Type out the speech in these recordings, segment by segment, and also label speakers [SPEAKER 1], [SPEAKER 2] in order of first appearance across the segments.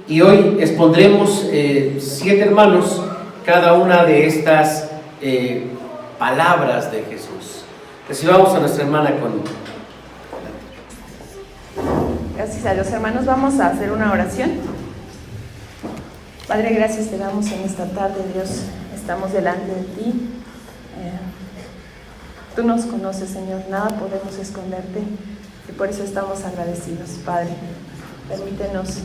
[SPEAKER 1] Y hoy expondremos 7 hermanos cada una de estas palabras de Jesús. Recibamos a nuestra hermana con...
[SPEAKER 2] Gracias a Dios, hermanos. Vamos a hacer una oración. Padre, gracias te damos en esta tarde, Dios. Estamos delante de ti. Tú nos conoces, Señor. Nada podemos esconderte y por eso estamos agradecidos, Padre. Permítenos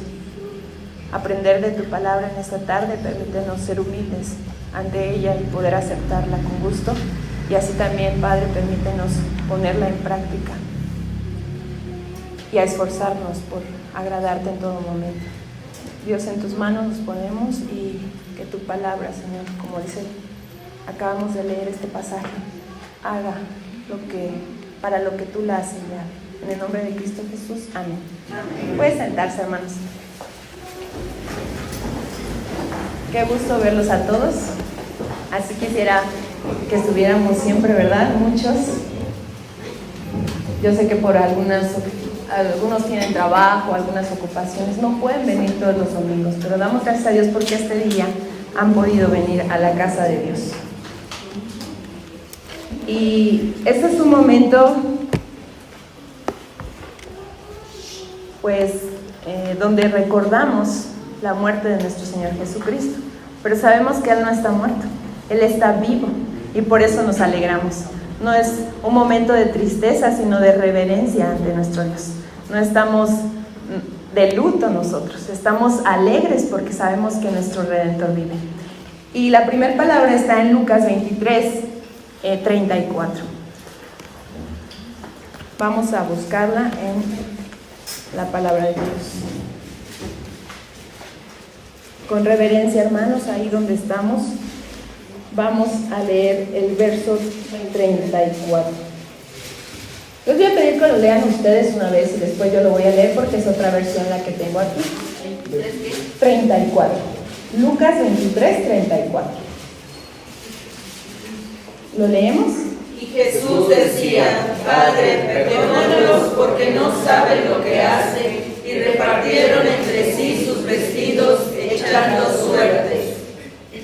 [SPEAKER 2] aprender de tu palabra en esta tarde. Permítenos ser humildes ante ella y poder aceptarla con gusto. Y así también, Padre, permítenos ponerla en práctica y a esforzarnos por agradarte en todo momento. Dios, en tus manos nos ponemos y que tu palabra, Señor, como dice, acabamos de leer este pasaje, haga para lo que tú la has enviado. En el nombre de Cristo Jesús, amén. Amén. Pueden sentarse, hermanos. Qué gusto verlos a todos. Así quisiera que estuviéramos siempre, ¿verdad? Muchos. Yo sé que por algunos tienen trabajo, algunas ocupaciones, no pueden venir todos los domingos, pero damos gracias a Dios porque este día han podido venir a la casa de Dios. Y este es un momento, pues, donde recordamos la muerte de nuestro Señor Jesucristo, pero sabemos que Él no está muerto, Él está vivo y por eso nos alegramos. No es un momento de tristeza, sino de reverencia ante nuestro Dios. No estamos de luto nosotros, estamos alegres porque sabemos que nuestro Redentor vive. Y la primera palabra está en Lucas 23, 34. Vamos a buscarla en la palabra de Dios. Con reverencia, hermanos, ahí donde estamos, vamos a leer el verso 34. Les voy a pedir que lo lean ustedes una vez y después yo lo voy a leer porque es otra versión la que tengo aquí. 34. Lucas 23, 34. ¿Lo leemos?
[SPEAKER 3] Y Jesús decía: Padre, perdónalos porque no saben lo que hacen. Y repartieron entre sí sus vestidos, echando suertes.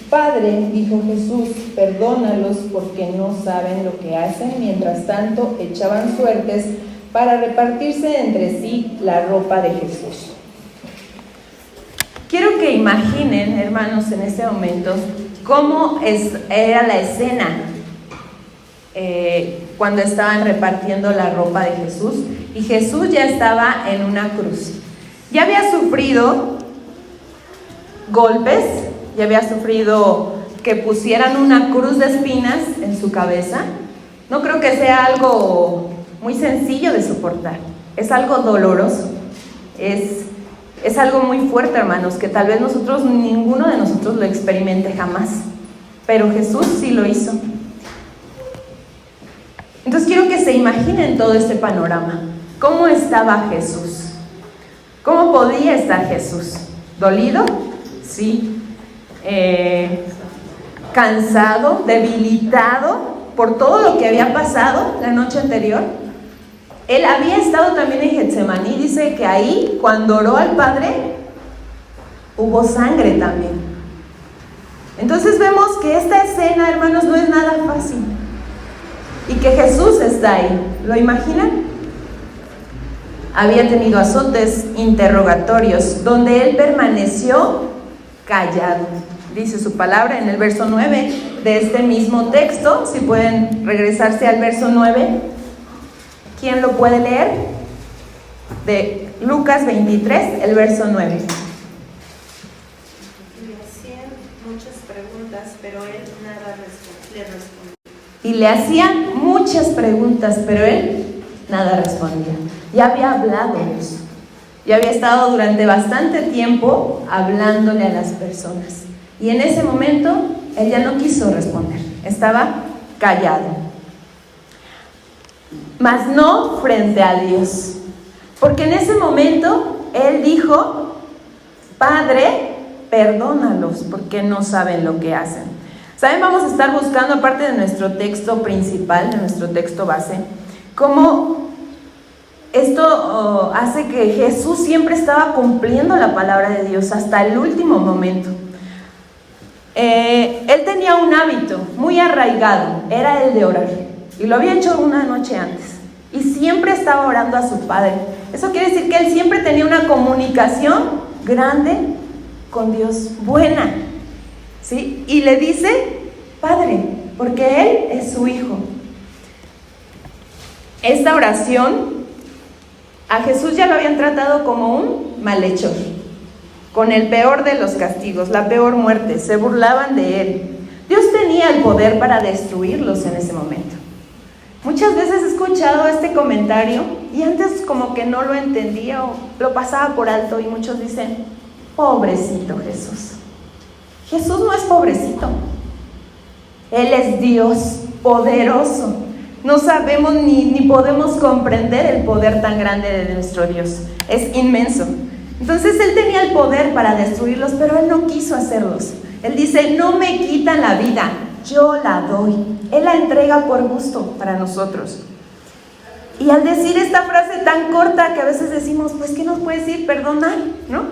[SPEAKER 2] Padre, dijo Jesús, perdónalos porque no saben lo que hacen. Mientras tanto, echaban suertes para repartirse entre sí la ropa de Jesús. Quiero que imaginen, hermanos, en este momento, cómo era la escena cuando estaban repartiendo la ropa de Jesús. Y Jesús ya estaba en una cruz. Ya había sufrido golpes, ya había sufrido que pusieran una cruz de espinas en su cabeza. No creo que sea algo muy sencillo de soportar. Es algo doloroso. Es algo muy fuerte, hermanos, que tal vez ninguno de nosotros lo experimente jamás. Pero Jesús sí lo hizo. Entonces quiero que se imaginen todo este panorama. ¿Cómo estaba Jesús? ¿Cómo podía estar Jesús? ¿Dolido? Sí. Cansado, debilitado por todo lo que había pasado la noche anterior. Él había estado también en Getsemaní. Dice que ahí, cuando oró al Padre, hubo sangre también. Entonces vemos que esta escena, hermanos, no es nada fácil. Y que Jesús está ahí. ¿Lo imaginan? Había tenido azotes, interrogatorios, donde Él permaneció callado. Dice su palabra en el verso 9 de este mismo texto. Si pueden regresarse al verso 9. ¿Quién lo puede leer? De Lucas 23, el verso 9.
[SPEAKER 3] Le hacían muchas preguntas, pero él nada le respondía.
[SPEAKER 2] Y le hacían muchas preguntas, pero él nada respondía. Ya había hablado eso. Ya había estado durante bastante tiempo hablándole a las personas. Y en ese momento, él ya no quiso responder. Estaba callado. Mas no frente a Dios. Porque en ese momento, él dijo: Padre, perdónalos porque no saben lo que hacen. ¿Saben? Vamos a estar buscando, aparte de nuestro texto principal, de nuestro texto base, cómo Esto hace que Jesús siempre estaba cumpliendo la palabra de Dios hasta el último momento. Él tenía un hábito muy arraigado, era el de orar, y lo había hecho una noche antes, y siempre estaba orando a su Padre. Eso quiere decir que él siempre tenía una comunicación grande con Dios, buena, ¿sí? Y le dice Padre, porque él es su hijo. Esta oración a Jesús ya lo habían tratado como un malhechor, con el peor de los castigos, la peor muerte. Se burlaban de él. Dios tenía el poder para destruirlos en ese momento. Muchas veces he escuchado este comentario y antes como que no lo entendía o lo pasaba por alto, y muchos dicen: pobrecito Jesús. Jesús no es pobrecito. Él es Dios poderoso. No sabemos ni podemos comprender el poder tan grande de nuestro Dios. Es inmenso. Entonces él tenía el poder para destruirlos, pero él no quiso hacerlos. Él dice: no me quitan la vida, yo la doy. Él la entrega por gusto para nosotros. Y al decir esta frase tan corta que a veces decimos, pues ¿qué nos puede decir? Perdonar, ¿no?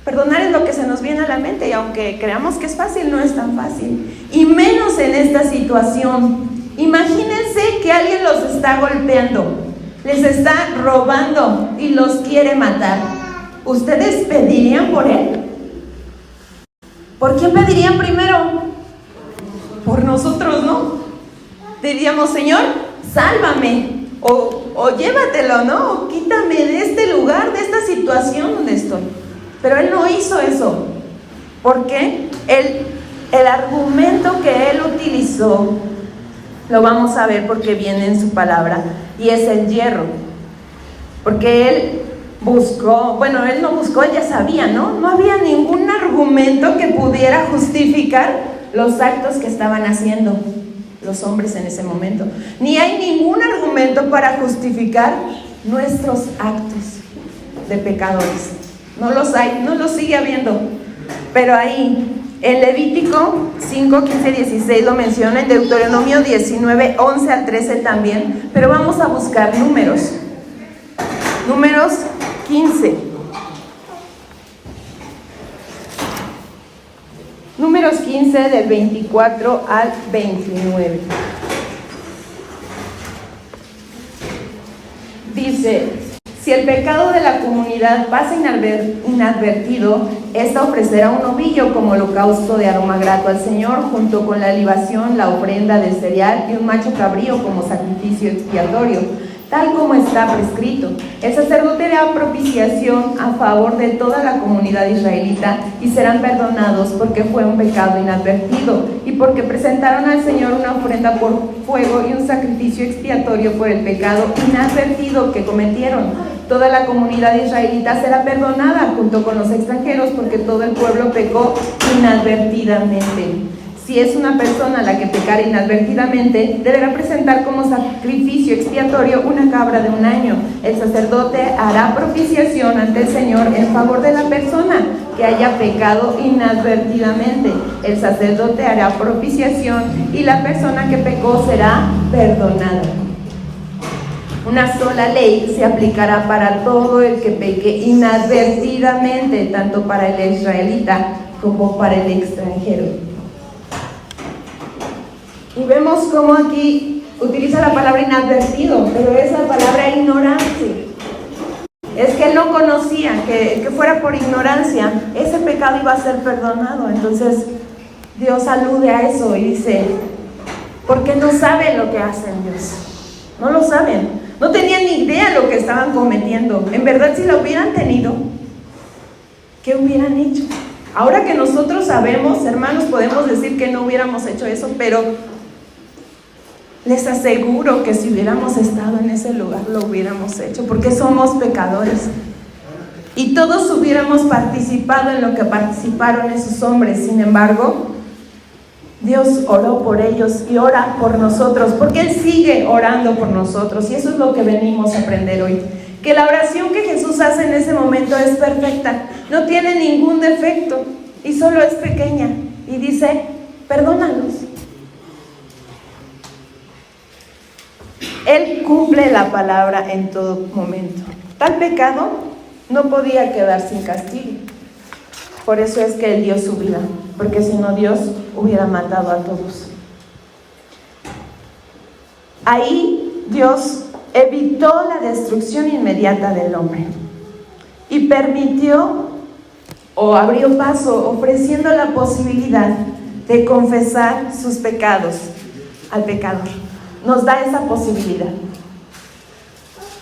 [SPEAKER 2] Perdonar es lo que se nos viene a la mente, y aunque creamos que es fácil, no es tan fácil. Y menos en esta situación. Imagínense que alguien los está golpeando, les está robando y los quiere matar. ¿Ustedes pedirían por él? ¿Por quién pedirían primero? Por nosotros, ¿no? Diríamos: Señor, sálvame, o llévatelo, ¿no? O quítame de este lugar, de esta situación donde estoy. Pero él no hizo eso. ¿Por qué? El argumento que él utilizó lo vamos a ver porque viene en su palabra, y es el hierro. Porque él buscó, bueno, él no buscó, él ya sabía, ¿no? No había ningún argumento que pudiera justificar los actos que estaban haciendo los hombres en ese momento. Ni hay ningún argumento para justificar nuestros actos de pecadores. No los hay, no los sigue habiendo. Pero ahí, en Levítico 5, 15, 16 lo menciona, en Deuteronomio 19, 11 al 13 también. Pero vamos a buscar números. Números 15. Números 15 del 24 al 29. Dice: si el pecado de la comunidad pasa inadvertido, ésta ofrecerá un novillo como holocausto de aroma grato al Señor, junto con la libación, la ofrenda de cereal y un macho cabrío como sacrificio expiatorio, tal como está prescrito. El sacerdote hará propiciación a favor de toda la comunidad israelita, y serán perdonados porque fue un pecado inadvertido y porque presentaron al Señor una ofrenda por fuego y un sacrificio expiatorio por el pecado inadvertido que cometieron. Toda la comunidad israelita será perdonada junto con los extranjeros, porque todo el pueblo pecó inadvertidamente. Si es una persona la que pecare inadvertidamente, deberá presentar como sacrificio expiatorio una cabra de un año. El sacerdote hará propiciación ante el Señor en favor de la persona que haya pecado inadvertidamente. El sacerdote hará propiciación y la persona que pecó será perdonada. Una sola ley se aplicará para todo el que peque inadvertidamente, tanto para el israelita como para el extranjero. Y vemos cómo aquí utiliza la palabra inadvertido, pero es la palabra ignorancia. Es que él no conocía, que fuera por ignorancia, ese pecado iba a ser perdonado. Entonces Dios alude a eso y dice: porque no saben lo que hacen, Dios. No lo saben. No tenían ni idea de lo que estaban cometiendo. En verdad, si lo hubieran tenido, ¿qué hubieran hecho? Ahora que nosotros sabemos, hermanos, podemos decir que no hubiéramos hecho eso, pero les aseguro que si hubiéramos estado en ese lugar, lo hubiéramos hecho, porque somos pecadores. Y todos hubiéramos participado en lo que participaron esos hombres. Sin embargo, Dios oró por ellos y ora por nosotros, porque Él sigue orando por nosotros. Y eso es lo que venimos a aprender hoy. Que la oración que Jesús hace en ese momento es perfecta, no tiene ningún defecto y solo es pequeña. Y dice: perdónalos. Él cumple la palabra en todo momento. Tal pecado no podía quedar sin castigo. Por eso es que Él dio su vida, porque si no Dios hubiera matado a todos. Ahí Dios evitó la destrucción inmediata del hombre y permitió o abrió paso ofreciendo la posibilidad de confesar sus pecados al pecador. Nos da esa posibilidad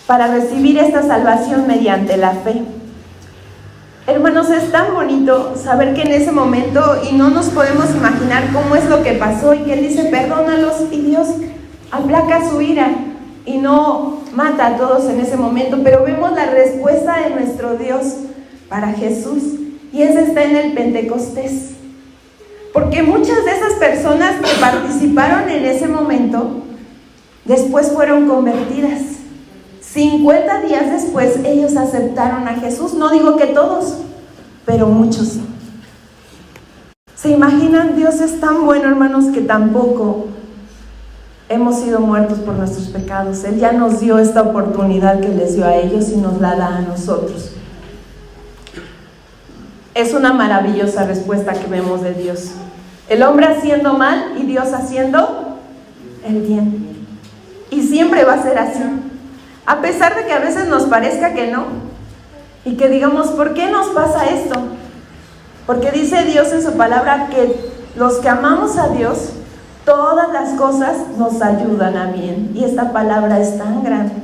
[SPEAKER 2] para recibir esta salvación mediante la fe. Hermanos, es tan bonito saber que en ese momento, y no nos podemos imaginar cómo es lo que pasó, y que Él dice, perdónalos, y Dios aplaca su ira y no mata a todos en ese momento, pero vemos la respuesta de nuestro Dios para Jesús, y esa está en el Pentecostés. Porque muchas de esas personas que participaron en ese momento, después fueron convertidas. 50 días después ellos aceptaron a Jesús. No digo que todos, pero muchos. ¿Se imaginan? Dios es tan bueno, hermanos, que tampoco hemos sido muertos por nuestros pecados. Él ya nos dio esta oportunidad que les dio a ellos y nos la da a nosotros. Es una maravillosa respuesta que vemos de Dios. El hombre haciendo mal y Dios haciendo el bien. Y siempre va a ser así. A pesar de que a veces nos parezca que no. Y que digamos, ¿por qué nos pasa esto? Porque dice Dios en su palabra que los que amamos a Dios, todas las cosas nos ayudan a bien. Y esta palabra es tan grande.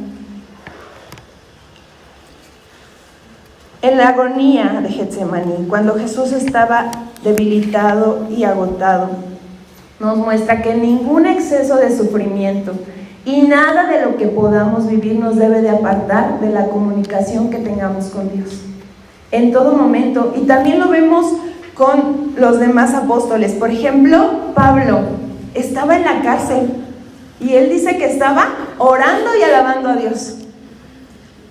[SPEAKER 2] En la agonía de Getsemaní, cuando Jesús estaba debilitado y agotado, nos muestra que ningún exceso de sufrimiento y nada de lo que podamos vivir nos debe de apartar de la comunicación que tengamos con Dios. En todo momento. Y también lo vemos con los demás apóstoles. Por ejemplo, Pablo estaba en la cárcel y él dice que estaba orando y alabando a Dios.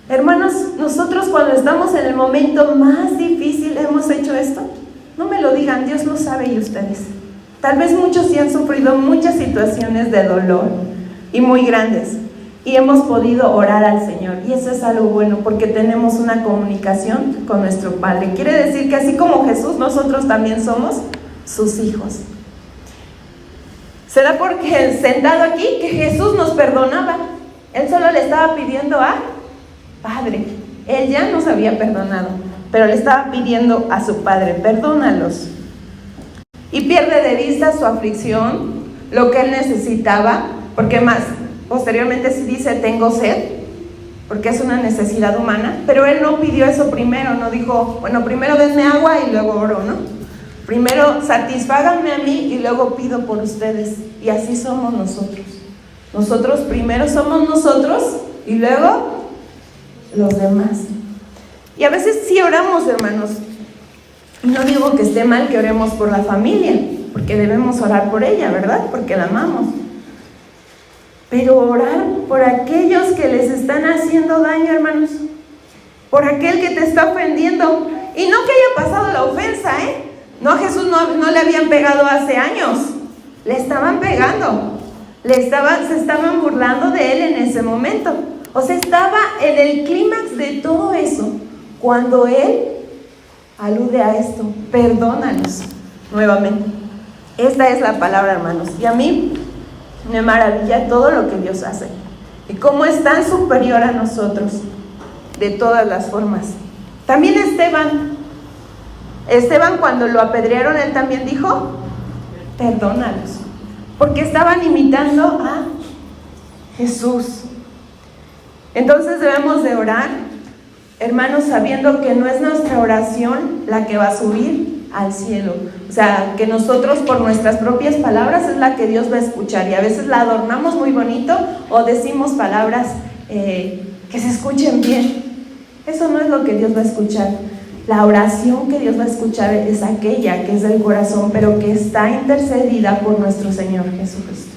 [SPEAKER 2] Hermanos, nosotros cuando estamos en el momento más difícil, ¿hemos hecho esto? No me lo digan, Dios lo sabe y ustedes. Tal vez muchos sí han sufrido muchas situaciones de dolor y muy grandes, y hemos podido orar al Señor, y eso es algo bueno, porque tenemos una comunicación con nuestro Padre. Quiere decir que así como Jesús, nosotros también somos sus hijos. Se da porque sentado aquí que Jesús nos perdonaba. Él solo le estaba pidiendo a Padre. Él ya nos había perdonado, pero le estaba pidiendo a su Padre, perdónalos. Y pierde de vista su aflicción, lo que él necesitaba, porque más posteriormente se dice, tengo sed, porque es una necesidad humana, pero él no pidió eso primero, no dijo, bueno, primero denme agua y luego oro, ¿no? Primero satisfáganme a mí y luego pido por ustedes. Y así somos nosotros. Nosotros primero somos nosotros y luego los demás. Y a veces sí oramos, hermanos. No digo que esté mal que oremos por la familia, porque debemos orar por ella, ¿verdad? Porque la amamos. Pero orar por aquellos que les están haciendo daño, hermanos. Por aquel que te está ofendiendo. Y no que haya pasado la ofensa, ¿eh? No, a Jesús no le habían pegado hace años. Le estaban pegando. Se estaban burlando de él en ese momento. O sea, estaba en el clímax de todo eso, cuando él alude a esto, perdónalos nuevamente. Esta es la palabra, hermanos. Y a mí me maravilla todo lo que Dios hace. Y cómo es tan superior a nosotros, de todas las formas. También Esteban cuando lo apedrearon, él también dijo, perdónalos. Porque estaban imitando a Jesús. Entonces debemos de orar, hermanos, sabiendo que no es nuestra oración la que va a subir al cielo. O sea, que nosotros por nuestras propias palabras es la que Dios va a escuchar. Y a veces la adornamos muy bonito o decimos palabras que se escuchen bien. Eso no es lo que Dios va a escuchar. La oración que Dios va a escuchar es aquella que es del corazón, pero que está intercedida por nuestro Señor Jesucristo.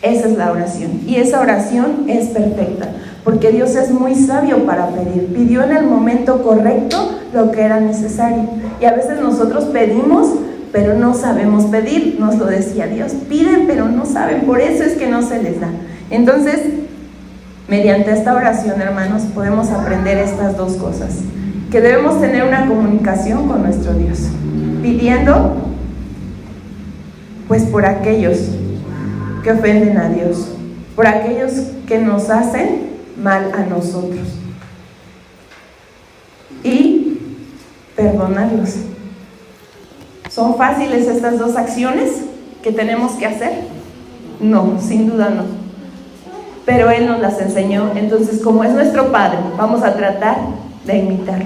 [SPEAKER 2] Esa es la oración. Y esa oración es perfecta. Porque Dios es muy sabio para pedir. Pidió en el momento correcto lo que era necesario. Y a veces nosotros pedimos, pero no sabemos pedir. Nos lo decía Dios. Piden, pero no saben. Por eso es que no se les da. Entonces, Mediante esta oración, hermanos, podemos aprender estas dos cosas: que debemos tener una comunicación con nuestro Dios, pidiendo pues por aquellos que ofenden a Dios, por aquellos que nos hacen mal a nosotros, y perdonarlos. ¿Son fáciles estas dos acciones que tenemos que hacer? No, sin duda no. Pero Él nos las enseñó. Entonces, como es nuestro Padre, vamos a tratar de imitarlo,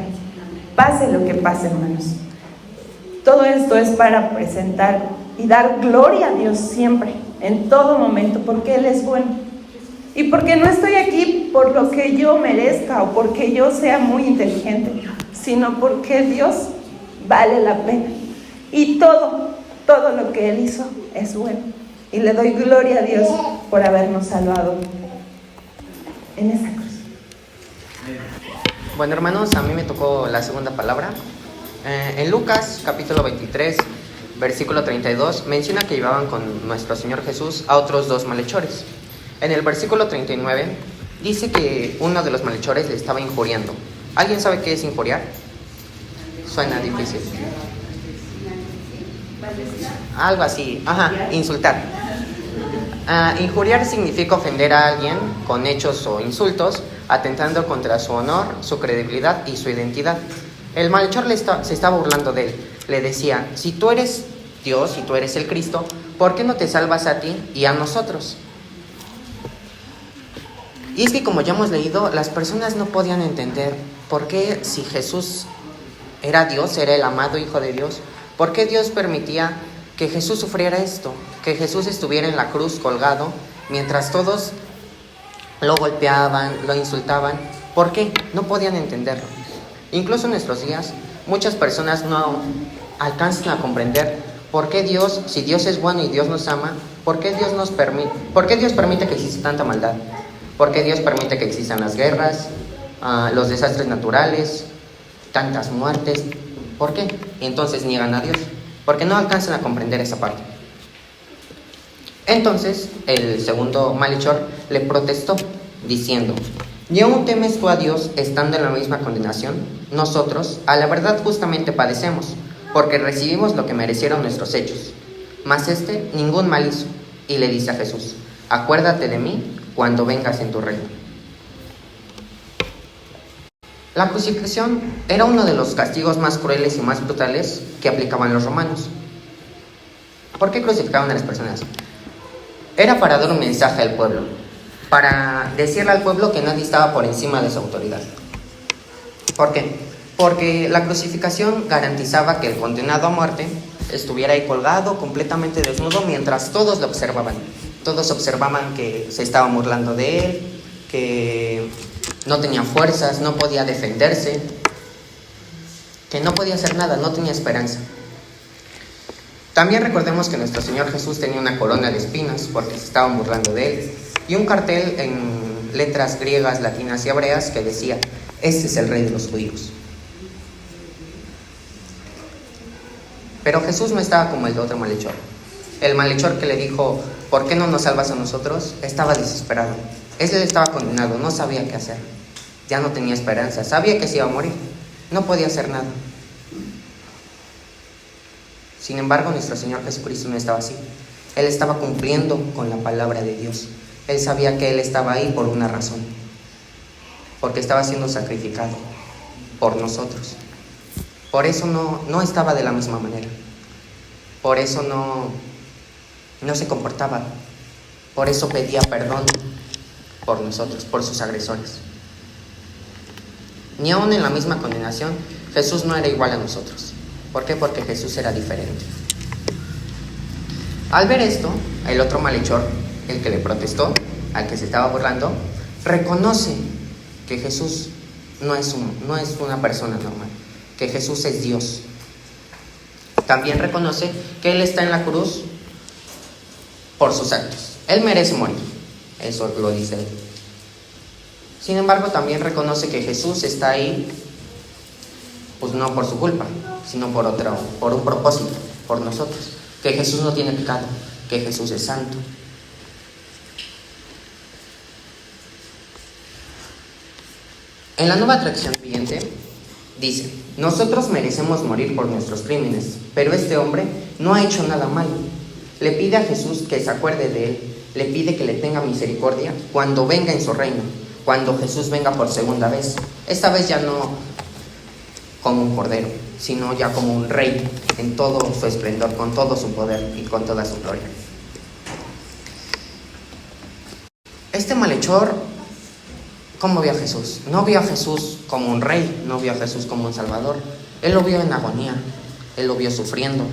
[SPEAKER 2] pase lo que pase, hermanos. Todo esto es para presentar y dar gloria a Dios siempre, en todo momento, porque Él es bueno. Y porque no estoy aquí por lo que yo merezca o porque yo sea muy inteligente, sino porque Dios vale la pena. Y todo lo que Él hizo es bueno. Y le doy gloria a Dios por habernos salvado en esa cruz.
[SPEAKER 4] Bueno, hermanos, a mí me tocó la segunda palabra. En Lucas, capítulo 23, versículo 32, menciona que llevaban con nuestro Señor Jesús a otros 2 malhechores. En el versículo 39, dice que uno de los malhechores le estaba injuriando. ¿Alguien sabe qué es injuriar? Suena difícil. Algo así, insultar. Injuriar significa ofender a alguien con hechos o insultos, atentando contra su honor, su credibilidad y su identidad. El malhechor se estaba burlando de él. Le decía: si tú eres Dios, si tú eres el Cristo, ¿por qué no te salvas a ti y a nosotros? Y es que, como ya hemos leído, las personas no podían entender por qué, si Jesús era Dios, era el amado Hijo de Dios, ¿por qué Dios permitía que Jesús sufriera esto? Que Jesús estuviera en la cruz colgado, mientras todos lo golpeaban, lo insultaban. ¿Por qué? No podían entenderlo. Incluso en nuestros días, muchas personas no alcanzan a comprender por qué Dios, si Dios es bueno y Dios nos ama, ¿por qué Dios permite que exista tanta maldad? ¿Por qué Dios permite que existan las guerras, los desastres naturales, tantas muertes? ¿Por qué? Entonces niegan a Dios, porque no alcanzan a comprender esa parte. Entonces el segundo malhechor le protestó, diciendo: ¿y aún temes tú a Dios estando en la misma condenación? Nosotros, a la verdad, justamente padecemos, porque recibimos lo que merecieron nuestros hechos. Mas este ningún mal hizo. Y le dice a Jesús: acuérdate de mí cuando vengas en tu reino. La crucifixión era uno de los castigos más crueles y más brutales que aplicaban los romanos. ¿Por qué crucificaban a las personas? Era para dar un mensaje al pueblo, para decirle al pueblo que nadie estaba por encima de su autoridad. ¿Por qué? Porque la crucificación garantizaba que el condenado a muerte estuviera ahí colgado, completamente desnudo, mientras todos lo observaban. Todos observaban que se estaban burlando de él, que no tenía fuerzas, no podía defenderse, que no podía hacer nada, no tenía esperanza. También recordemos que nuestro Señor Jesús tenía una corona de espinas porque se estaban burlando de él, y un cartel en letras griegas, latinas y hebreas que decía: este es el Rey de los judíos. Pero Jesús no estaba como el otro malhechor. El malhechor que le dijo: ¿por qué no nos salvas a nosotros?, estaba desesperado. Él estaba condenado, no sabía qué hacer. Ya no tenía esperanza, sabía que se iba a morir. No podía hacer nada. Sin embargo, nuestro Señor Jesucristo no estaba así. Él estaba cumpliendo con la palabra de Dios. Él sabía que Él estaba ahí por una razón. Porque estaba siendo sacrificado por nosotros. Por eso no estaba de la misma manera. Por eso no se comportaba. Por eso pedía perdón por nosotros, por sus agresores. Ni aún en la misma condenación, Jesús no era igual a nosotros. ¿Por qué? Porque Jesús era diferente. Al ver esto, el otro malhechor, el que le protestó, al que se estaba burlando, reconoce que Jesús no es una persona normal, que Jesús es Dios. También reconoce que Él está en la cruz por sus actos. Él merece morir, eso lo dice Él. Sin embargo, también reconoce que Jesús está ahí, pues no por su culpa, sino por un propósito, por nosotros. Que Jesús no tiene pecado, que Jesús es santo. En la nueva traducción viviente dice: nosotros merecemos morir por nuestros crímenes, pero este hombre no ha hecho nada malo. Le pide a Jesús que se acuerde de él, le pide que le tenga misericordia cuando venga en su reino, cuando Jesús venga por segunda vez. Esta vez ya no como un cordero, sino ya como un rey en todo su esplendor, con todo su poder y con toda su gloria. Este malhechor, ¿cómo vio a Jesús? No vio a Jesús como un rey, no vio a Jesús como un salvador. Él lo vio en agonía, él lo vio sufriendo,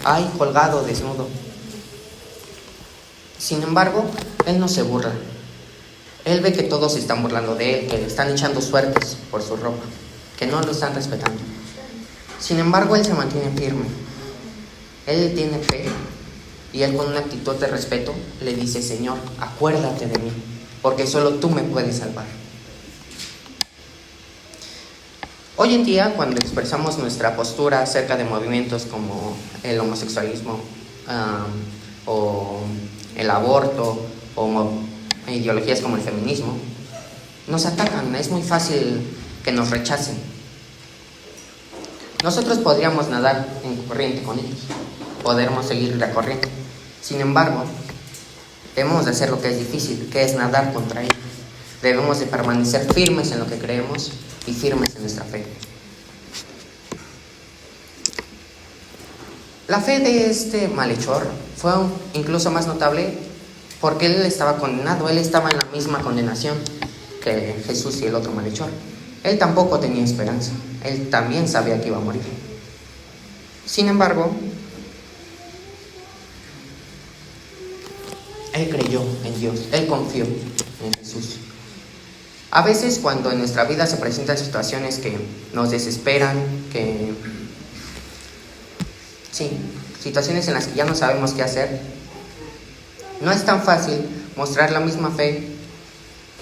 [SPEAKER 4] ahí colgado, desnudo. Sin embargo, él no se burla. Él ve que todos se están burlando de él, que le están echando suertes por su ropa, que no lo están respetando. Sin embargo, él se mantiene firme. Él tiene fe y él, con una actitud de respeto, le dice: Señor, acuérdate de mí, porque solo tú me puedes salvar. Hoy en día, cuando expresamos nuestra postura acerca de movimientos como el homosexualismo, o el aborto, o ideologías como el feminismo, nos atacan. Es muy fácil que nos rechacen. Nosotros podríamos nadar en corriente con ellos, podemos seguir la corriente. Sin embargo, debemos de hacer lo que es difícil, que es nadar contra ellos. Debemos de permanecer firmes en lo que creemos y firmes en nuestra fe. La fe de este malhechor fue incluso más notable porque él estaba condenado, él estaba en la misma condenación que Jesús y el otro malhechor. Él tampoco tenía esperanza, él también sabía que iba a morir. Sin embargo, él creyó en Dios, él confió en Jesús. A veces, cuando en nuestra vida se presentan situaciones que nos desesperan, situaciones en las que ya no sabemos qué hacer, no es tan fácil mostrar la misma fe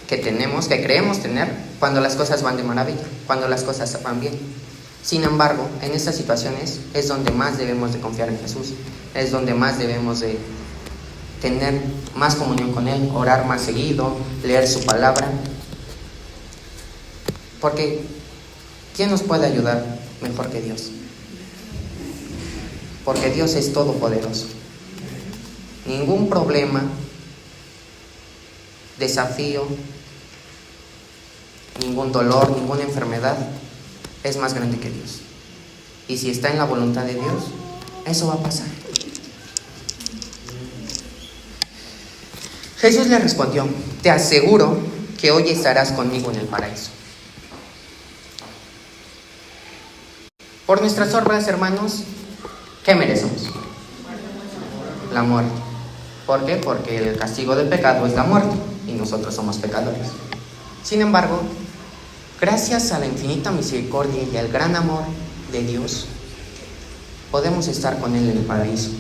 [SPEAKER 4] que creemos tener cuando las cosas van de maravilla, cuando las cosas van bien. Sin embargo, en estas situaciones es donde más debemos de confiar en Jesús, es donde más debemos de tener más comunión con Él, orar más seguido, leer su palabra. Porque ¿quién nos puede ayudar mejor que Dios? Porque Dios es todopoderoso. Ningún problema, desafío, ningún dolor, ninguna enfermedad es más grande que Dios. Y si está en la voluntad de Dios, eso va a pasar. Jesús le respondió: te aseguro que hoy estarás conmigo en el paraíso. Por nuestras obras, hermanos, ¿qué merecemos? La muerte. ¿Por qué? Porque el castigo del pecado es la muerte y nosotros somos pecadores. Sin embargo, gracias a la infinita misericordia y al gran amor de Dios, podemos estar con Él en el paraíso.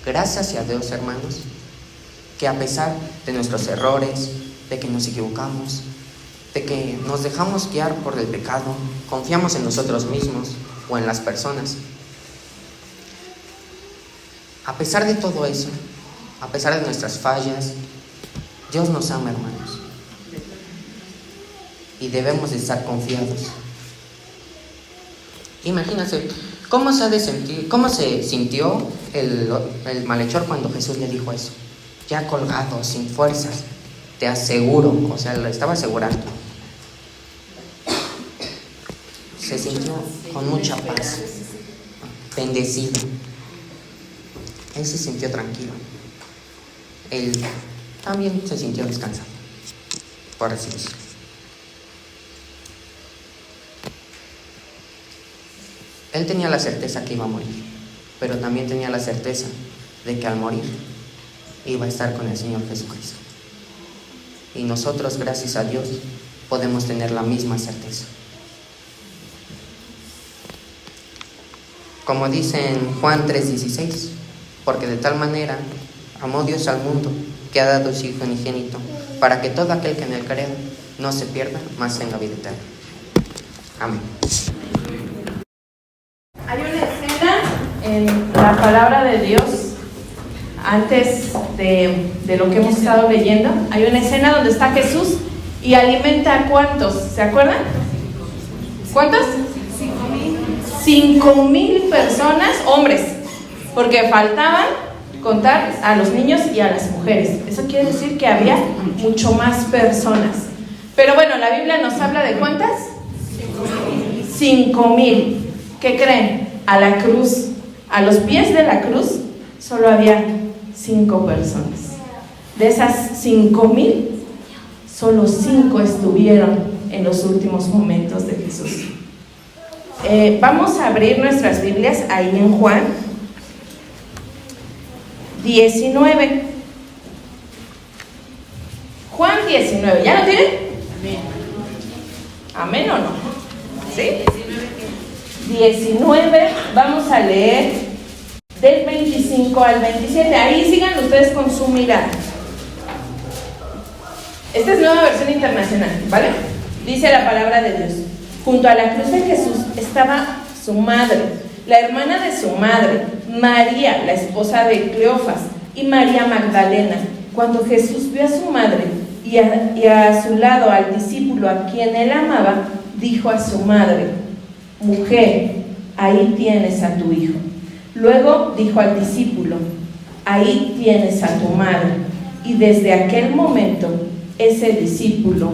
[SPEAKER 4] Gracias a Dios, hermanos, que a pesar de nuestros errores, de que nos equivocamos, de que nos dejamos guiar por el pecado, confiamos en nosotros mismos o en las personas. A pesar de todo eso, a pesar de nuestras fallas, Dios nos ama, hermanos. Y debemos de estar confiados. Imagínense, ¿cómo se sintió el malhechor cuando Jesús le dijo eso? Ya colgado, sin fuerzas, te aseguro, o sea, lo estaba asegurando. Se sintió con mucha paz, bendecido. Él se sintió tranquilo. Él también se sintió descansado, por así decirlo. Él tenía la certeza que iba a morir, pero también tenía la certeza de que al morir iba a estar con el Señor Jesucristo. Y nosotros, gracias a Dios, podemos tener la misma certeza. Como dice en Juan 3:16, porque de tal manera amó Dios al mundo, que ha dado su Hijo unigénito, para que todo aquel que en él crea no se pierda, mas tenga vida eterna. Amén.
[SPEAKER 2] Hay una escena en la palabra de Dios, antes de lo que hemos estado leyendo, hay una escena donde está Jesús ¿Y alimenta a cuántos? ¿Se acuerdan? ¿Cuántos? 5,000 personas, hombres, porque faltaban contar a los niños y a las mujeres. Eso quiere decir que había mucho más personas. Pero bueno, la Biblia nos habla de ¿cuántas? 5,000. ¿Qué creen? A la cruz, a los pies de la cruz, solo había 5 personas. De esas 5,000, solo 5 estuvieron en los últimos momentos de Jesús. Vamos a abrir nuestras Biblias ahí en Juan 19. Juan 19, ¿ya lo tienen? ¿Amén o no? ¿Sí? 19, vamos a leer del 25 al 27. Ahí sigan ustedes con su mirada. Esta es nueva versión internacional, ¿vale? Dice la palabra de Dios: junto a la cruz de Jesús estaba su madre, la hermana de su madre, María, la esposa de Cleofas, y María Magdalena. Cuando Jesús vio a su madre y a su lado al discípulo a quien él amaba, dijo a su madre: mujer, ahí tienes a tu hijo. Luego dijo al discípulo: ahí tienes a tu madre. Y desde aquel momento ese discípulo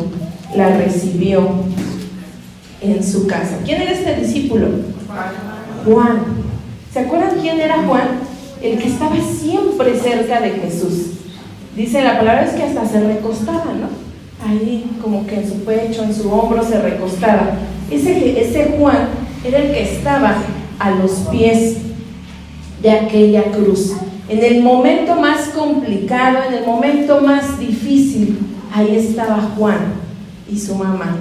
[SPEAKER 2] la recibió en su casa. ¿Quién era este discípulo? Juan. ¿Se acuerdan quién era Juan? El que estaba siempre cerca de Jesús. Dice la palabra es que hasta se recostaba, ¿no? Ahí como que en su pecho, en su hombro se recostaba. Ese Juan era el que estaba a los pies de aquella cruz. En el momento más complicado, en el momento más difícil, ahí estaba Juan y su mamá.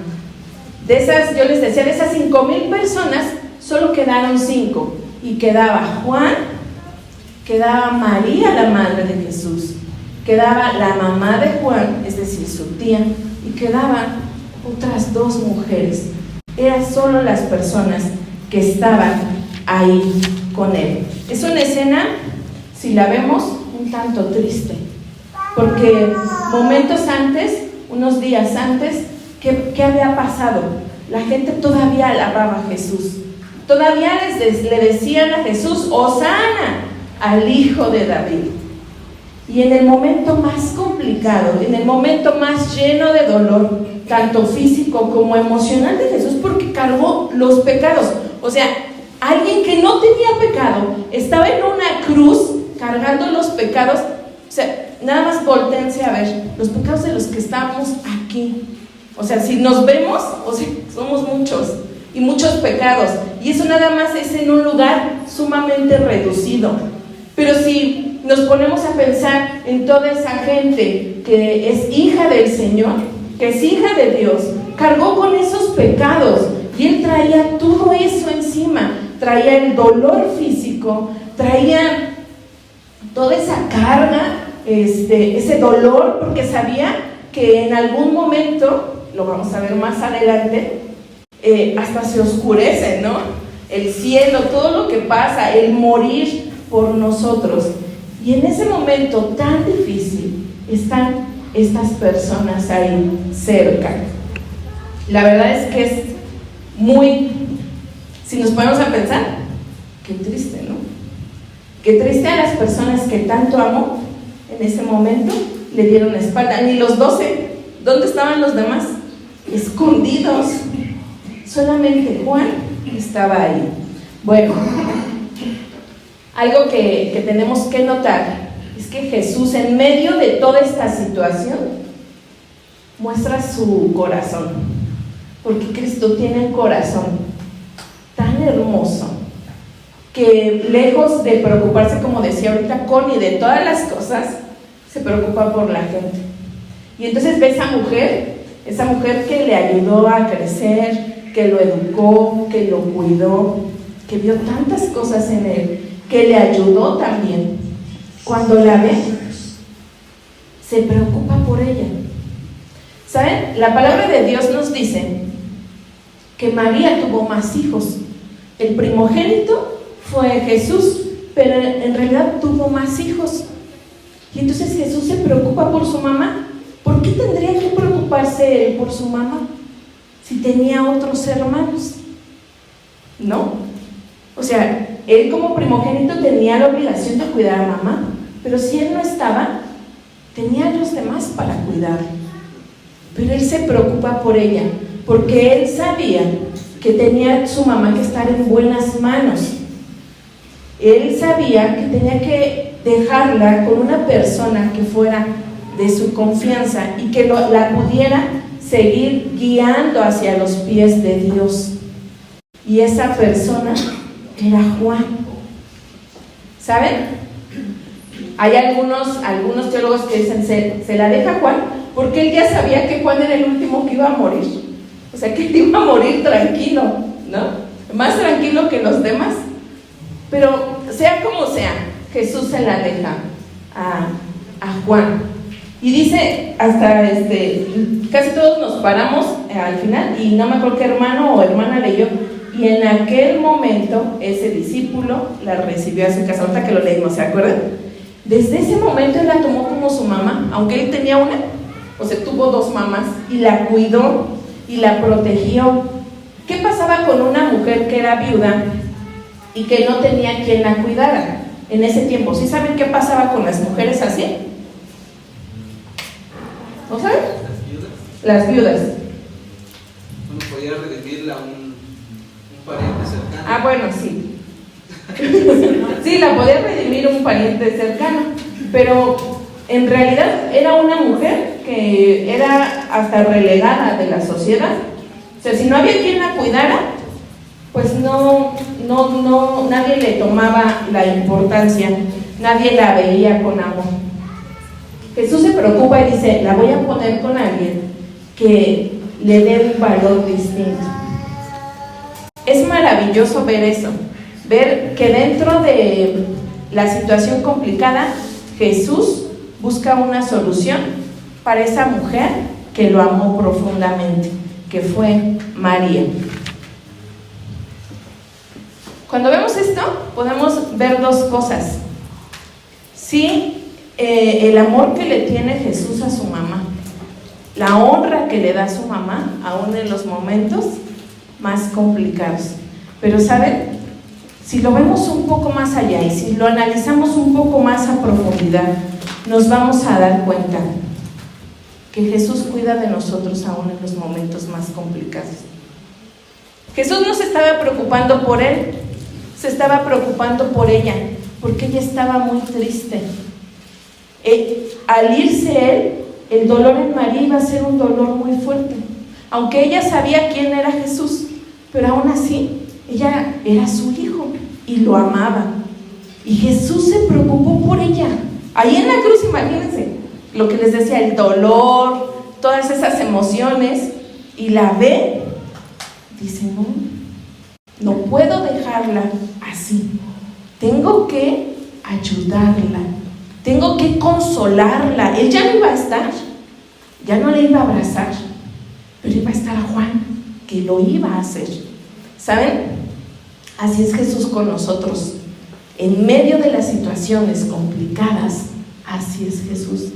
[SPEAKER 2] De esas, yo les decía, de esas 5,000 personas, solo quedaron 5. Y quedaba Juan, quedaba María, la madre de Jesús, quedaba la mamá de Juan, es decir, su tía, y quedaban otras 2 mujeres. Eran solo las personas que estaban ahí con él. Es una escena, si la vemos, un tanto triste, porque momentos antes, unos días antes, ¿qué había pasado? La gente todavía alababa a Jesús, todavía le decían a Jesús: Hosana al Hijo de David. Y en el momento más complicado, en el momento más lleno de dolor, tanto físico como emocional de Jesús, porque cargó los pecados. O sea, alguien que no tenía pecado estaba en una cruz cargando los pecados. O sea, nada más voltéense a ver los pecados de los que estamos aquí. O sea, si nos vemos, o sea, somos muchos y muchos pecados, y eso nada más es en un lugar sumamente reducido. Pero si nos ponemos a pensar en toda esa gente que es hija del Señor, que es hija de Dios, cargó con esos pecados y él traía todo eso encima, traía el dolor físico, traía toda esa carga, ese dolor, porque sabía que en algún momento, lo vamos a ver más adelante, hasta se oscurece, ¿no? El cielo, todo lo que pasa, el morir por nosotros. Y en ese momento tan difícil están estas personas ahí cerca. La verdad es que es muy, si nos ponemos a pensar, qué triste, ¿no? Qué triste a las personas que tanto amó, en ese momento le dieron la espalda. Ni los 12, ¿dónde estaban los demás? Escondidos. Solamente Juan estaba ahí. Bueno, algo que tenemos que notar es que Jesús, en medio de toda esta situación, muestra su corazón, porque Cristo tiene un corazón tan hermoso que, lejos de preocuparse, como decía ahorita Connie, de todas las cosas, se preocupa por la gente. Y entonces ve esa mujer que le ayudó a crecer, que lo educó, que lo cuidó, que vio tantas cosas en él, que le ayudó también. Cuando la ve, se preocupa por ella. ¿Saben? La palabra de Dios nos dice que María tuvo más hijos. El primogénito fue Jesús, pero en realidad tuvo más hijos. Y entonces Jesús se preocupa por su mamá.
[SPEAKER 5] ¿por qué tendría que preocuparse él por su mamá si tenía otros hermanos? ¿No? O sea, él como primogénito tenía la obligación de cuidar a mamá, pero si él no estaba, tenía a los demás para cuidar. Pero él se preocupa por ella, porque él sabía que tenía su mamá que estar en buenas manos. Él sabía que tenía que dejarla con una persona que fuera de su confianza y que la pudiera seguir guiando hacia los pies de Dios. Y esa persona era Juan. ¿Saben? Hay algunos teólogos que dicen, se la deja Juan, porque él ya sabía que Juan era el último que iba a morir. O sea, que él iba a morir tranquilo, ¿no? Más tranquilo que los demás. Pero sea como sea, Jesús se la deja a Juan. Y dice, hasta casi todos nos paramos al final, y no me acuerdo qué hermano o hermana leyó, y en aquel momento ese discípulo la recibió a su casa. Ahorita que lo leímos, ¿se acuerdan? Desde ese momento él la tomó como su mamá, aunque él tenía una, o sea, tuvo dos mamás, y la cuidó y la protegió. ¿Qué pasaba con una mujer que era viuda y que no tenía quien la cuidara en ese tiempo? ¿Sí saben qué pasaba con las mujeres así? ¿No saben? Las viudas.
[SPEAKER 6] Uno podía redimirla a un pariente cercano.
[SPEAKER 5] Ah, bueno, sí. Sí, la podía redimir un pariente cercano, pero en realidad era una mujer que era hasta relegada de la sociedad. O sea, si no había quien la cuidara, pues nadie le tomaba la importancia, nadie la veía con amor. Jesús se preocupa y dice, la voy a poner con alguien que le dé un valor distinto. Es maravilloso ver eso, ver que dentro de la situación complicada, Jesús busca una solución para esa mujer que lo amó profundamente, que fue María. Cuando vemos esto, podemos ver dos cosas. Sí, el amor que le tiene Jesús a su mamá, la honra que le da a su mamá, aún en los momentos más complicados. Pero ¿saben? Si lo vemos un poco más allá y si lo analizamos un poco más a profundidad, nos vamos a dar cuenta que Jesús cuida de nosotros aún en los momentos más complicados. Jesús no se estaba preocupando por él, se estaba preocupando por ella, porque ella estaba muy triste. Al irse él, el dolor en María iba a ser un dolor muy fuerte, aunque ella sabía quién era Jesús, pero aún así, ella era su hijo y lo amaba. Y Jesús se preocupó por ella. Ahí en la cruz, imagínense, lo que les decía, el dolor, todas esas emociones, y la ve, dice, no puedo dejarla así, tengo que ayudarla, tengo que consolarla. Él ya no iba a estar, ya no le iba a abrazar, pero iba a estar a Juan, que lo iba a hacer. ¿Saben? Así es Jesús con nosotros. En medio de las situaciones complicadas, así es Jesús.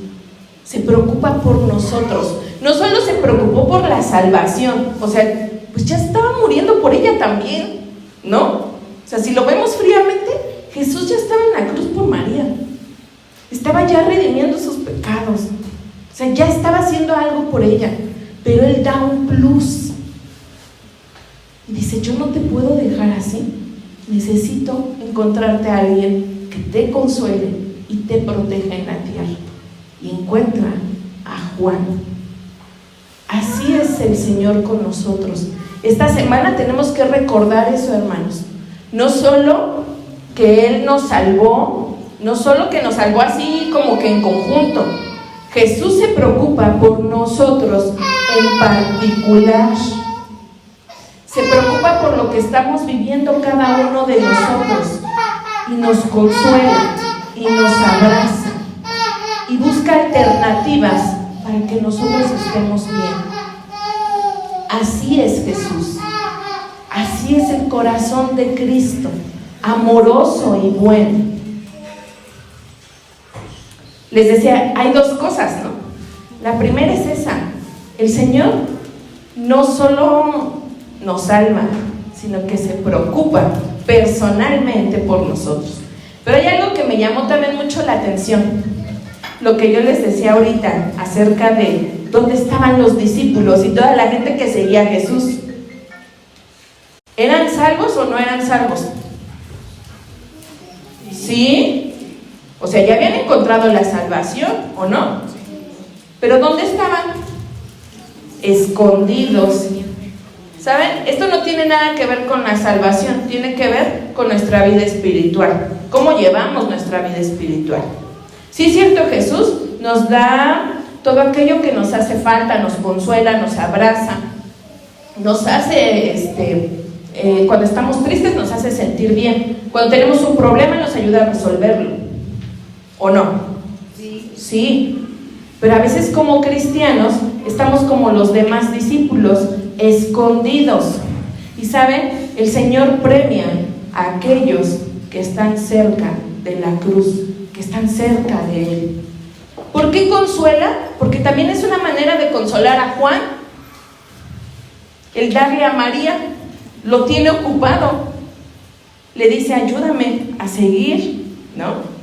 [SPEAKER 5] Se preocupa por nosotros. No solo se preocupó por la salvación, o sea, pues ya estaba muriendo por ella también, ¿no? O sea, si lo vemos fríamente, Jesús ya estaba en la cruz por María. Estaba ya redimiendo sus pecados. O sea, ya estaba haciendo algo por ella. Pero Él da un plus. Y dice, yo no te puedo dejar así. Necesito encontrarte a alguien que te consuele y te proteja en la tierra. Y encuentra a Juan. Así es el Señor con nosotros. Esta semana tenemos que recordar eso, hermanos. No solo que Él nos salvó, no solo que nos salvó así como que en conjunto. Jesús se preocupa por nosotros en particular. Se preocupa por lo que estamos viviendo cada uno de nosotros y nos consuela y nos abraza y busca alternativas para que nosotros estemos bien. Así es Jesús, así es el corazón de Cristo, amoroso y bueno. Les decía, hay dos cosas, ¿no? La primera es esa: el Señor no solo nos salva, sino que se preocupa personalmente por nosotros. Pero hay algo que me llamó también mucho la atención, lo que yo les decía ahorita acerca de dónde estaban los discípulos y toda la gente que seguía a Jesús. ¿Eran salvos o no eran salvos? ¿Sí? O sea, ya habían encontrado la salvación, ¿o no? ¿Pero dónde estaban? Escondidos. ¿Saben? Esto no tiene nada que ver con la salvación, tiene que ver con nuestra vida espiritual. ¿Cómo llevamos nuestra vida espiritual? Sí, es cierto, Jesús nos da todo aquello que nos hace falta, nos consuela, nos abraza, nos hace, cuando estamos tristes nos hace sentir bien, cuando tenemos un problema nos ayuda a resolverlo, ¿o no? Sí, pero a veces como cristianos estamos como los demás discípulos, escondidos. Y ¿saben? El Señor premia a aquellos que están cerca de la cruz, que están cerca de Él. ¿Por qué consuela? Porque también es una manera de consolar a Juan. El darle a María, lo tiene ocupado. Le dice, ayúdame a seguir, ¿no?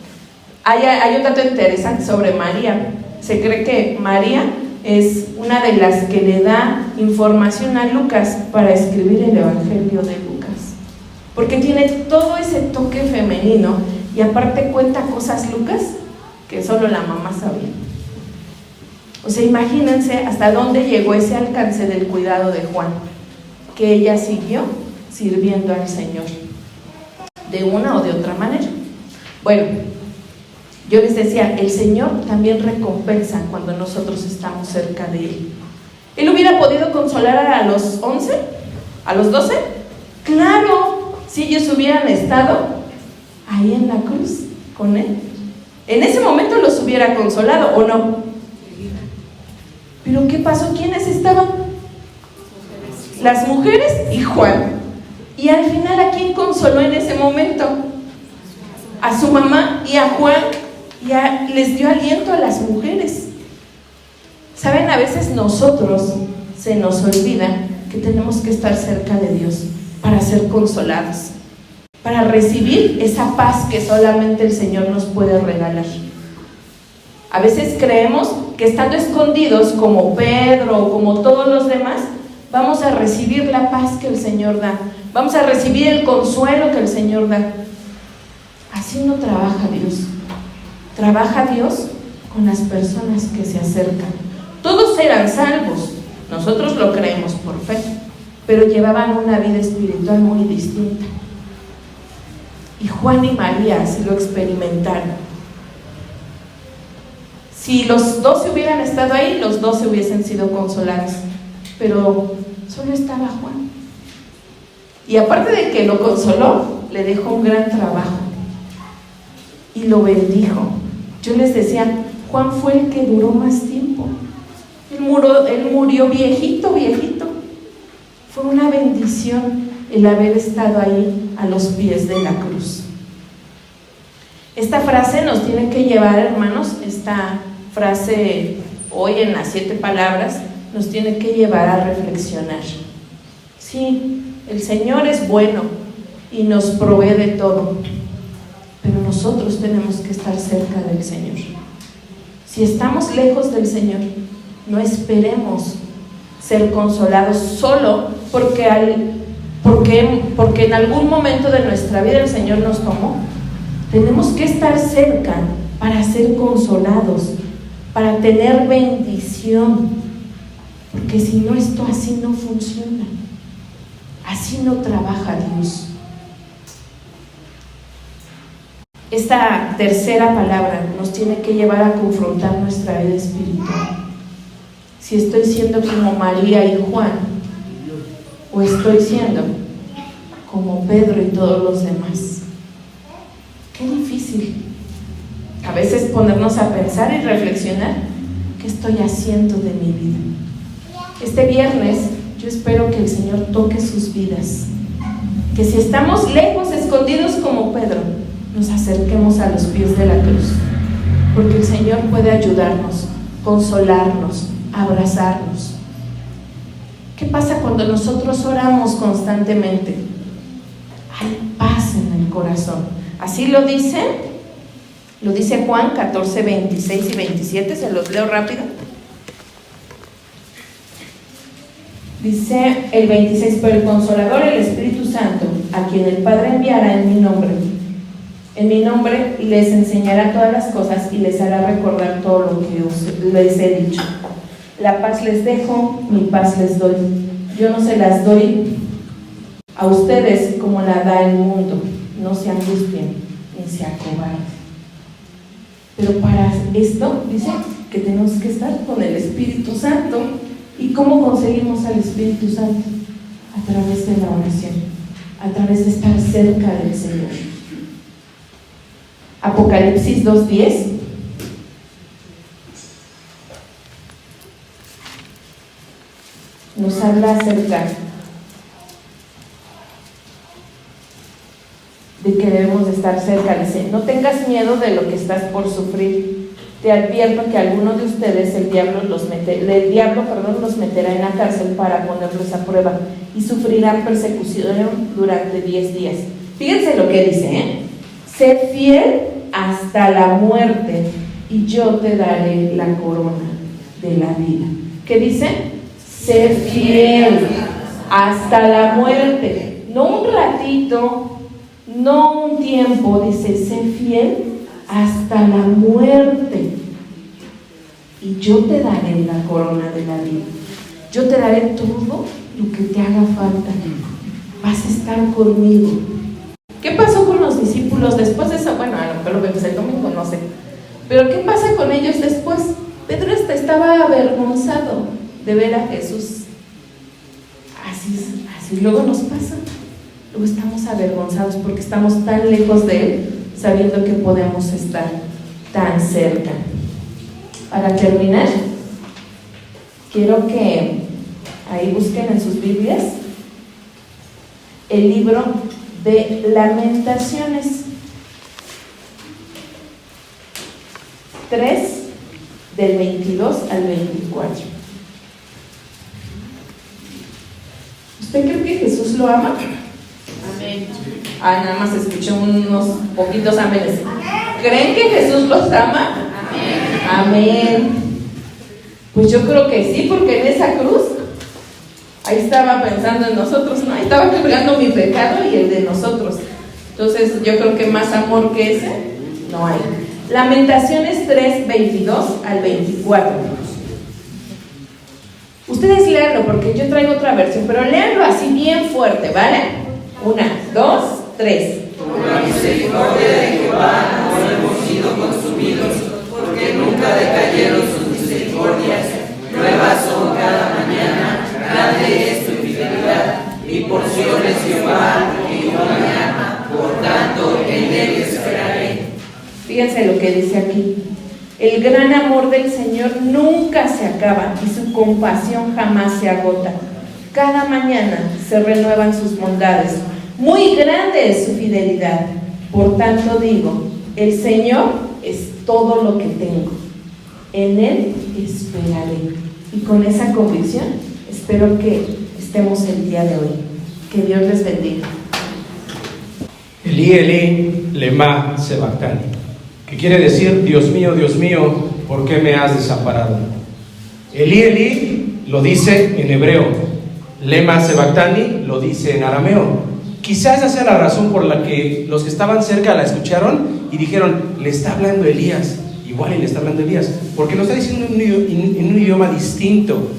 [SPEAKER 5] Hay un dato interesante sobre María. Se cree que María es una de las que le da información a Lucas para escribir el Evangelio de Lucas, porque tiene todo ese toque femenino y aparte cuenta cosas Lucas que solo la mamá sabía. O sea, imagínense hasta dónde llegó ese alcance del cuidado de Juan, que ella siguió sirviendo al Señor de una o de otra manera. Bueno, yo les decía, el Señor también recompensa cuando nosotros estamos cerca de Él. ¿Él hubiera podido consolar a los 11? ¿A los 12? ¡Claro! Si ellos hubieran estado ahí en la cruz con Él, en ese momento los hubiera consolado, ¿o no? ¿Pero qué pasó? ¿Quiénes estaban? Las mujeres y Juan. Y al final, ¿a quién consoló en ese momento? A su mamá y a Juan. Ya les dio aliento a las mujeres. ¿Saben? A veces nosotros se nos olvida que tenemos que estar cerca de Dios para ser consolados, para recibir esa paz que solamente el Señor nos puede regalar. A veces creemos que estando escondidos como Pedro o como todos los demás, vamos a recibir la paz que el Señor da, vamos a recibir el consuelo que el Señor da. Así no trabaja Dios. Trabaja Dios con las personas que se acercan. Todos eran salvos, nosotros lo creemos por fe, pero llevaban una vida espiritual muy distinta. Y Juan y María así lo experimentaron. Si los 12 hubieran estado ahí, los 12 hubiesen sido consolados, pero solo estaba Juan. Y aparte de que lo consoló, le dejó un gran trabajo y lo bendijo. Yo les decía, Juan fue el que duró más tiempo. Él murió viejito. Fue una bendición el haber estado ahí a los pies de la cruz. Esta frase nos tiene que llevar, hermanos, esta frase hoy en las 7 palabras, nos tiene que llevar a reflexionar. Sí, el Señor es bueno y nos provee de todo, pero nosotros tenemos que estar cerca del Señor. Si estamos lejos del Señor, no esperemos ser consolados solo porque en algún momento de nuestra vida el Señor nos tomó. Tenemos que estar cerca para ser consolados, para tener bendición, porque si no, esto así no funciona, así no trabaja Dios. Esta tercera palabra nos tiene que llevar a confrontar nuestra vida espiritual. Si estoy siendo como María y Juan, o estoy siendo como Pedro y todos los demás. Qué difícil a veces ponernos a pensar y reflexionar qué estoy haciendo de mi vida. Este viernes yo espero que el Señor toque sus vidas, que si estamos lejos, escondidos como Pedro, nos acerquemos a los pies de la cruz, porque el Señor puede ayudarnos consolarnos, abrazarnos. ¿Qué pasa cuando nosotros oramos constantemente? Hay paz en el corazón. Así lo dice Juan 14, 26 y 27, se los leo rápido. Dice el 26, pero el Consolador, el Espíritu Santo, a quien el Padre enviará en mi nombre les enseñará todas las cosas y les hará recordar todo lo que les he dicho. La paz les dejo, mi paz les doy. Yo no se las doy a ustedes como la da el mundo. No se angustien ni se acobarden. Pero para esto dice que tenemos que estar con el Espíritu Santo. ¿Y cómo conseguimos al Espíritu Santo? A través de la oración, a través de estar cerca del Señor. Apocalipsis 2:10 nos habla acerca de que debemos de estar cerca. Dice, no tengas miedo de lo que estás por sufrir. Te advierto que algunos de ustedes el diablo los meterá en la cárcel para ponerlos a prueba y sufrirán persecución durante 10 días. Fíjense lo que dice, sé fiel hasta la muerte y yo te daré la corona de la vida. ¿Qué dice? Sé fiel hasta la muerte. No un ratito, no un tiempo, dice, sé fiel hasta la muerte y yo te daré la corona de la vida. Yo te daré todo lo que te haga falta. Vas a estar conmigo. ¿Qué pasó con los discípulos después de eso? Bueno, a lo mejor lo vemos el domingo, no sé. Pero ¿qué pasa con ellos después? Pedro estaba avergonzado de ver a Jesús. Así luego nos pasa. Luego estamos avergonzados porque estamos tan lejos de Él, sabiendo que podemos estar tan cerca. Para terminar, quiero que ahí busquen en sus Biblias el libro de Lamentaciones 3, del 22 al 24. ¿Usted cree que Jesús lo ama? Amén. Nada más escuché unos poquitos amenes. ¿Creen que Jesús los ama? Amén. Pues yo creo que sí, porque en esa cruz ahí estaba pensando en nosotros, ¿no? Ahí estaba cargando mi pecado y el de nosotros. Entonces yo creo que más amor que ese no hay. Lamentaciones 3, 22 al 24. Ustedes léanlo porque yo traigo otra versión, pero léanlo así bien fuerte, ¿vale? 1, 2, 3.
[SPEAKER 3] Por la misericordia de Jehová no hemos sido consumidos, porque nunca decayeron sus misericordias. Nuevas son cada mañana, grande es tu fidelidad. Mi porción es Jehová, y Jehová me ama, por tanto en él esperaré.
[SPEAKER 5] Fíjense lo que dice aquí. El gran amor del Señor nunca se acaba y su compasión jamás se agota. Cada mañana se renuevan sus bondades. Muy grande es su fidelidad. Por tanto digo, el Señor es todo lo que tengo. En Él esperaré. Y con esa convicción espero que estemos el día de hoy. Que Dios les bendiga.
[SPEAKER 7] Elí, Elí, lema sabactani, que quiere decir, Dios mío, ¿por qué me has desamparado? Elí, Elí lo dice en hebreo, lema sabactani lo dice en arameo. Quizás esa sea la razón por la que los que estaban cerca la escucharon y dijeron, le está hablando Elías, igual y le está hablando Elías, porque lo está diciendo en un idioma distinto.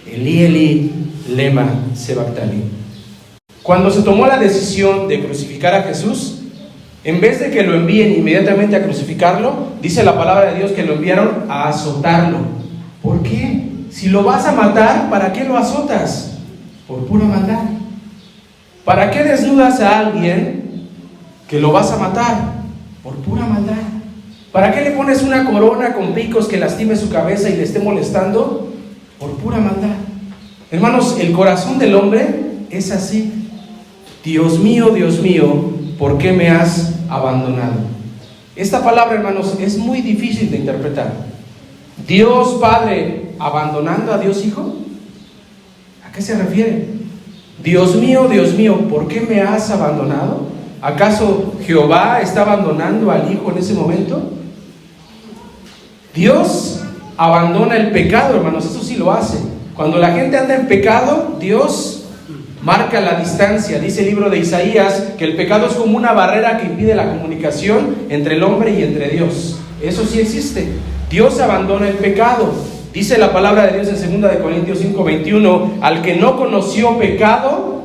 [SPEAKER 7] Elí, Elí, lema sabactani. Cuando se tomó la decisión de crucificar a Jesús, en vez de que lo envíen inmediatamente a crucificarlo, dice la palabra de Dios que lo enviaron a azotarlo. ¿Por qué? Si lo vas a matar, ¿para qué lo azotas? Por pura maldad. ¿Para qué desnudas a alguien que lo vas a matar? Por pura maldad. ¿Para qué le pones una corona con picos que lastime su cabeza y le esté molestando? Por pura maldad. Hermanos, el corazón del hombre es así. Dios mío, ¿por qué me has abandonado? Esta palabra, hermanos, es muy difícil de interpretar. ¿Dios Padre abandonando a Dios Hijo? ¿A qué se refiere? Dios mío, ¿por qué me has abandonado? ¿Acaso Jehová está abandonando al Hijo en ese momento? Dios abandona el pecado, hermanos, eso sí lo hace. Cuando la gente anda en pecado, Dios marca la distancia. Dice el libro de Isaías que el pecado es como una barrera que impide la comunicación entre el hombre y entre Dios. Eso sí existe. Dios abandona el pecado. Dice la palabra de Dios en 2 Corintios 5:21, al que no conoció pecado,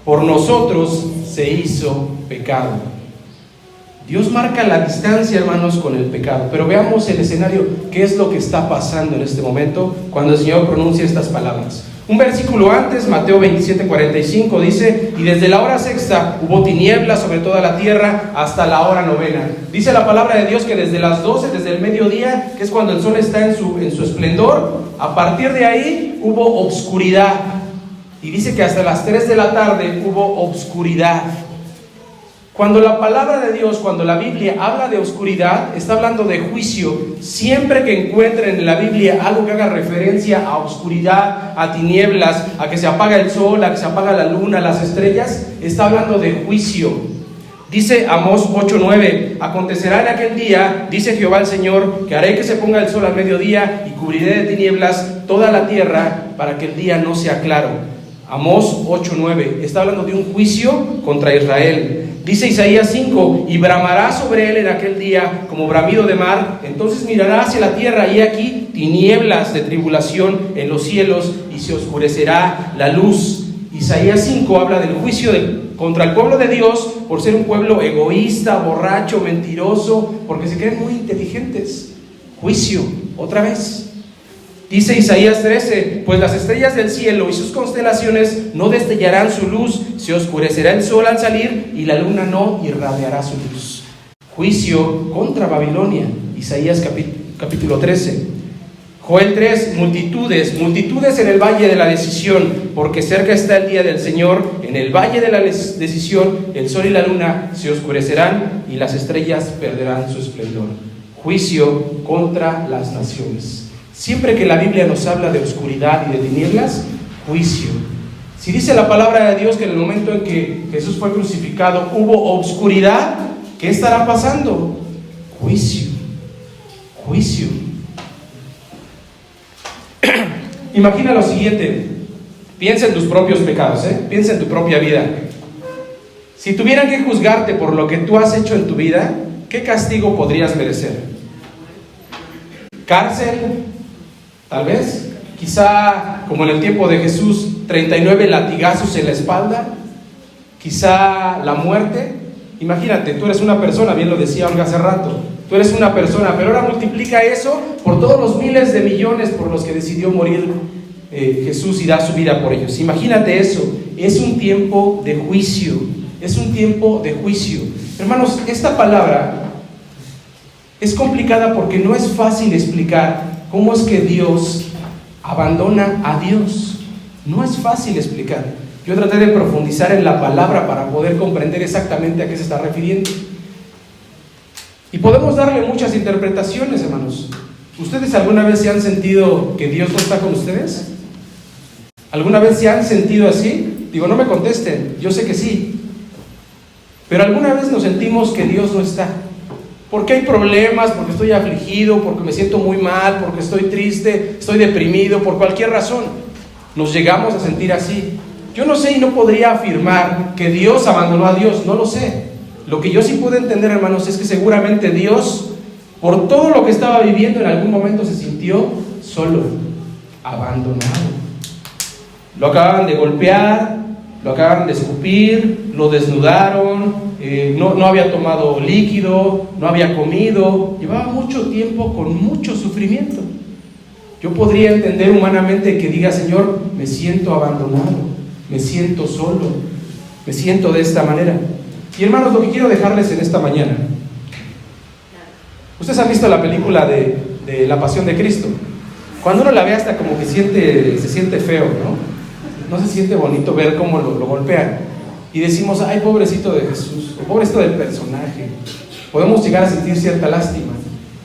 [SPEAKER 7] por nosotros se hizo pecado. Dios marca la distancia, hermanos, con el pecado. Pero veamos el escenario, qué es lo que está pasando en este momento cuando el Señor pronuncia estas palabras. Un versículo antes, Mateo 27:45, dice: y desde la hora sexta hubo tinieblas sobre toda la tierra hasta la hora novena. Dice la palabra de Dios que desde las 12, desde el mediodía, que es cuando el sol está en su esplendor, a partir de ahí hubo obscuridad. Y dice que hasta las 3 de la tarde hubo obscuridad. Cuando la palabra de Dios, cuando la Biblia habla de oscuridad, está hablando de juicio. Siempre que encuentren en la Biblia algo que haga referencia a oscuridad, a tinieblas, a que se apaga el sol, a que se apaga la luna, las estrellas, está hablando de juicio. Dice Amós 8:9, acontecerá en aquel día, dice Jehová el Señor, que haré que se ponga el sol al mediodía y cubriré de tinieblas toda la tierra para que el día no sea claro. Amós 8:9, está hablando de un juicio contra Israel. Dice Isaías 5, y bramará sobre él en aquel día como bramido de mar, entonces mirará hacia la tierra y aquí tinieblas de tribulación en los cielos y se oscurecerá la luz. Isaías 5 habla del juicio contra el pueblo de Dios por ser un pueblo egoísta, borracho, mentiroso, porque se creen muy inteligentes. Juicio, otra vez. Dice Isaías 13, pues las estrellas del cielo y sus constelaciones no destellarán su luz, se oscurecerá el sol al salir y la luna no irradiará su luz. Juicio contra Babilonia, Isaías capítulo 13. Joel 3, multitudes en el valle de la decisión, porque cerca está el día del Señor, en el valle de la decisión el sol y la luna se oscurecerán y las estrellas perderán su esplendor. Juicio contra las naciones. Siempre que la Biblia nos habla de oscuridad y de tinieblas, juicio. Si dice la palabra de Dios que en el momento en que Jesús fue crucificado hubo obscuridad, ¿qué estará pasando? Juicio. Juicio. Imagina lo siguiente. Piensa en tus propios pecados, piensa en tu propia vida. Si tuvieran que juzgarte por lo que tú has hecho en tu vida, ¿qué castigo podrías merecer? ¿Cárcel? Tal vez, quizá como en el tiempo de Jesús, 39 latigazos en la espalda, quizá la muerte. Imagínate, tú eres una persona, bien lo decía Olga hace rato, tú eres una persona, pero ahora multiplica eso por todos los miles de millones por los que decidió morir Jesús y dar su vida por ellos. Imagínate eso, es un tiempo de juicio, es un tiempo de juicio. Hermanos, esta palabra es complicada porque no es fácil explicar cómo es que Dios abandona a Dios. No es fácil explicar. Yo traté de profundizar en la palabra para poder comprender exactamente a qué se está refiriendo. Y podemos darle muchas interpretaciones, hermanos. ¿Ustedes alguna vez se han sentido que Dios no está con ustedes? ¿Alguna vez se han sentido así? Digo, no me contesten, yo sé que sí. Pero alguna vez nos sentimos que Dios no está. Porque hay problemas, porque estoy afligido, porque me siento muy mal, porque estoy triste, estoy deprimido, por cualquier razón. Nos llegamos a sentir así. Yo no sé y no podría afirmar que Dios abandonó a Dios, no lo sé. Lo que yo sí puedo entender, hermanos, es que seguramente Dios, por todo lo que estaba viviendo, en algún momento se sintió solo, abandonado. Lo acaban de golpear, lo acaban de escupir, lo desnudaron, no había tomado líquido, no había comido, llevaba mucho tiempo con mucho sufrimiento. Yo podría entender humanamente que diga, Señor, me siento abandonado, me siento solo, me siento de esta manera. Y hermanos, lo que quiero dejarles en esta mañana, ustedes han visto la película de La Pasión de Cristo. Cuando uno la ve hasta como que se siente feo, ¿no? No se siente bonito ver cómo lo golpean. Y decimos, ay, pobrecito de Jesús, o pobrecito del personaje. Podemos llegar a sentir cierta lástima.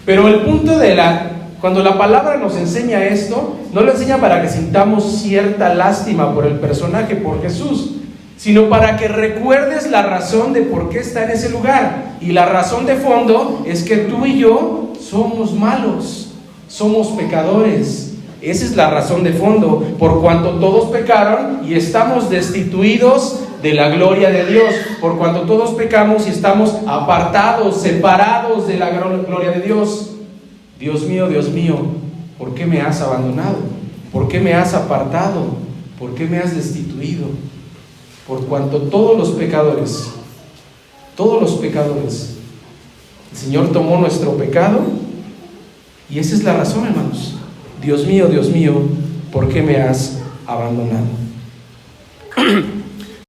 [SPEAKER 7] Pero el punto de la Cuando la palabra nos enseña esto, no lo enseña para que sintamos cierta lástima por el personaje, por Jesús, sino para que recuerdes la razón de por qué está en ese lugar. Y la razón de fondo es que tú y yo somos malos, somos pecadores. Esa es la razón de fondo, por cuanto todos pecaron y estamos destituidos de la gloria de Dios, por cuanto todos pecamos y estamos apartados, separados de la gloria de Dios. Dios mío, ¿por qué me has abandonado? ¿Por qué me has apartado? ¿Por qué me has destituido? Por cuanto todos los pecadores, el Señor tomó nuestro pecado, y esa es la razón, hermanos. Dios mío, ¿por qué me has abandonado?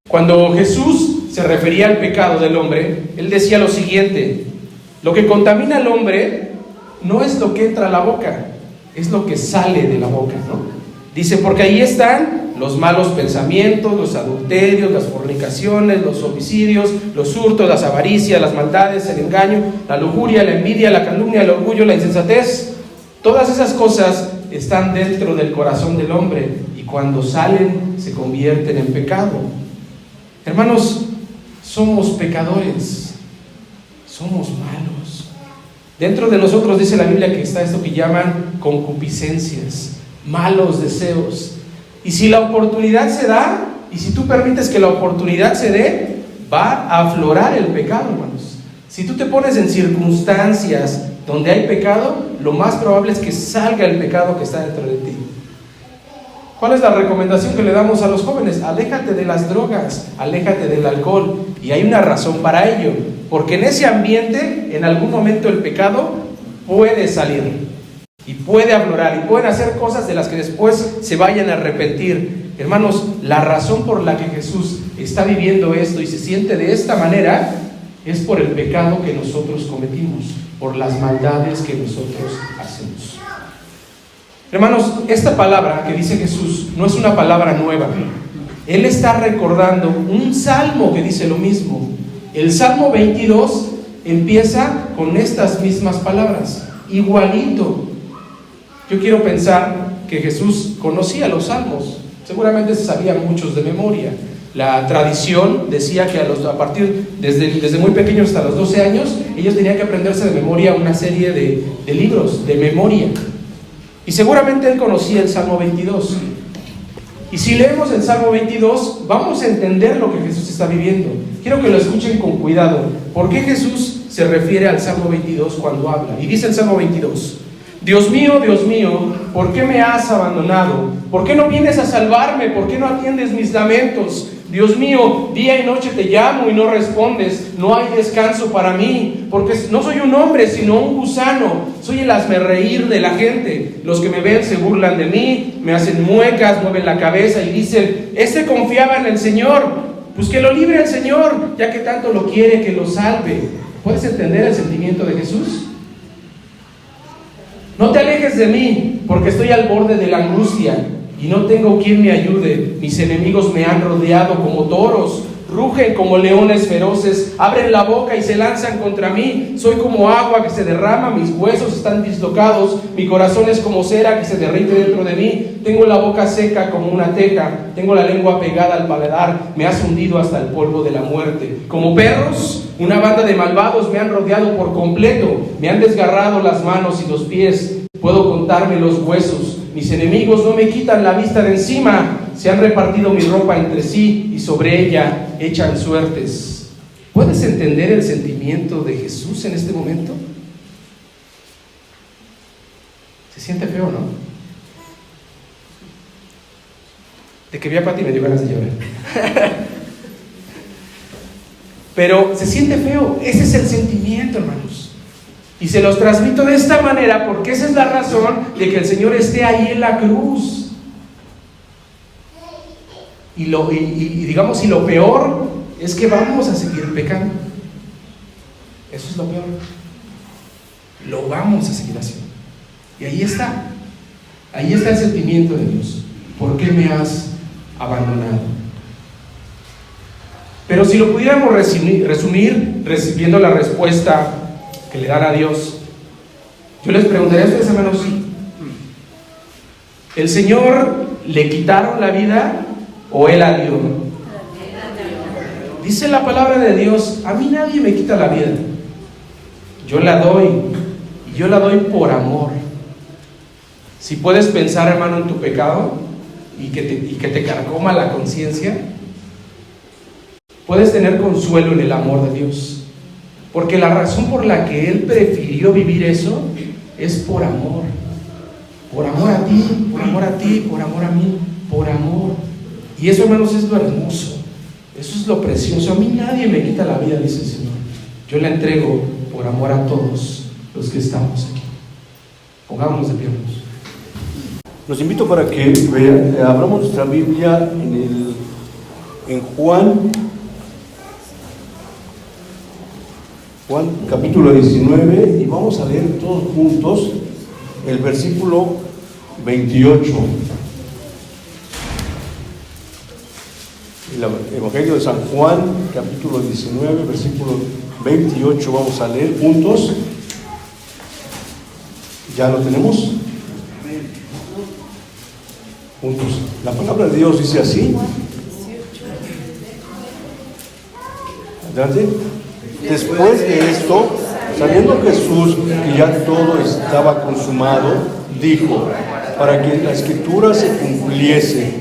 [SPEAKER 7] Cuando Jesús se refería al pecado del hombre, Él decía lo siguiente: lo que contamina al hombre no es lo que entra a la boca, es lo que sale de la boca, ¿no? Dice, porque ahí están los malos pensamientos, los adulterios, las fornicaciones, los homicidios, los hurtos, las avaricias, las maldades, el engaño, la lujuria, la envidia, la calumnia, el orgullo, la insensatez. Todas esas cosas están dentro del corazón del hombre y cuando salen se convierten en pecado. Hermanos, somos pecadores, somos malos. Dentro de nosotros dice la Biblia que está esto que llaman concupiscencias, malos deseos. Y si la oportunidad se da, y si tú permites que la oportunidad se dé, va a aflorar el pecado, hermanos. Si tú te pones en circunstancias donde hay pecado, lo más probable es que salga el pecado que está dentro de ti. ¿Cuál es la recomendación que le damos a los jóvenes? Aléjate de las drogas, aléjate del alcohol. Y hay una razón para ello, porque en ese ambiente, en algún momento el pecado puede salir y puede aflorar y pueden hacer cosas de las que después se vayan a arrepentir. Hermanos, la razón por la que Jesús está viviendo esto y se siente de esta manera es por el pecado que nosotros cometimos, por las maldades que nosotros hacemos. Hermanos, esta palabra que dice Jesús no es una palabra nueva. Él está recordando un salmo que dice lo mismo. El Salmo 22 empieza con estas mismas palabras, igualito. Yo quiero pensar que Jesús conocía los salmos, seguramente se sabían muchos de memoria. La tradición decía que a partir, desde muy pequeños hasta los 12 años, ellos tenían que aprenderse de memoria una serie de libros, de memoria. Y seguramente él conocía el Salmo 22. Y si leemos el Salmo 22, vamos a entender lo que Jesús está viviendo. Quiero que lo escuchen con cuidado. ¿Por qué Jesús se refiere al Salmo 22 cuando habla? Y dice el Salmo 22: Dios mío, ¿por qué me has abandonado? ¿Por qué no vienes a salvarme? ¿Por qué no atiendes mis lamentos? Dios mío, día y noche te llamo y no respondes. No hay descanso para mí, porque no soy un hombre, sino un gusano. Soy el hazmerreír de la gente. Los que me ven se burlan de mí, me hacen muecas, mueven la cabeza y dicen: este confiaba en el Señor, pues que lo libre el Señor, ya que tanto lo quiere, que lo salve. ¿Puedes entender el sentimiento de Jesús? No te alejes de mí, porque estoy al borde de la angustia y no tengo quien me ayude. Mis enemigos me han rodeado como toros, rugen como leones feroces, abren la boca y se lanzan contra mí. Soy como agua que se derrama, mis huesos están dislocados, mi corazón es como cera que se derrite dentro de mí. Tengo la boca seca como una teja, tengo la lengua pegada al paladar, me has hundido hasta el polvo de la muerte. Como perros, una banda de malvados me han rodeado por completo, me han desgarrado las manos y los pies, puedo contarme los huesos. Mis enemigos no me quitan la vista de encima, se han repartido mi ropa entre sí y sobre ella echan suertes. ¿Puedes entender el sentimiento de Jesús en este momento? Se siente feo, ¿no? De que vi a Pati me dio ganas de llorar. Pero se siente feo, ese es el sentimiento, hermanos. Y se los transmito de esta manera porque esa es la razón de que el Señor esté ahí en la cruz. Y lo peor es que vamos a seguir pecando. Eso es lo peor. Lo vamos a seguir haciendo. Y ahí está el sentimiento de Dios. ¿Por qué me has abandonado? Pero si lo pudiéramos resumir recibiendo la respuesta que le dan a Dios, yo les preguntaría a ustedes, hermanos, ¿El Señor le quitaron la vida o Él la dio? Dice la palabra de Dios, a mí nadie me quita la vida. Yo la doy, y yo la doy por amor. Si puedes pensar, hermano, en tu pecado y que te carcoma la conciencia, puedes tener consuelo en el amor de Dios. Porque la razón por la que Él prefirió vivir eso es por amor. Por amor a ti, por amor a ti, por amor a mí, por amor. Y eso, hermanos, es lo hermoso. Eso es lo precioso. A mí nadie me quita la vida, dice el Señor. Yo la entrego por amor a todos los que estamos aquí. Pongámonos de pie, hermanos.
[SPEAKER 8] Los invito para que abramos nuestra Biblia en Juan capítulo 19, y vamos a leer todos juntos el versículo 28. El Evangelio de San Juan, capítulo 19, versículo 28, vamos a leer juntos. ¿Ya lo tenemos? Juntos. La palabra de Dios dice así. Adelante. Después de esto, sabiendo Jesús que ya todo estaba consumado, dijo: para que la escritura se cumpliese,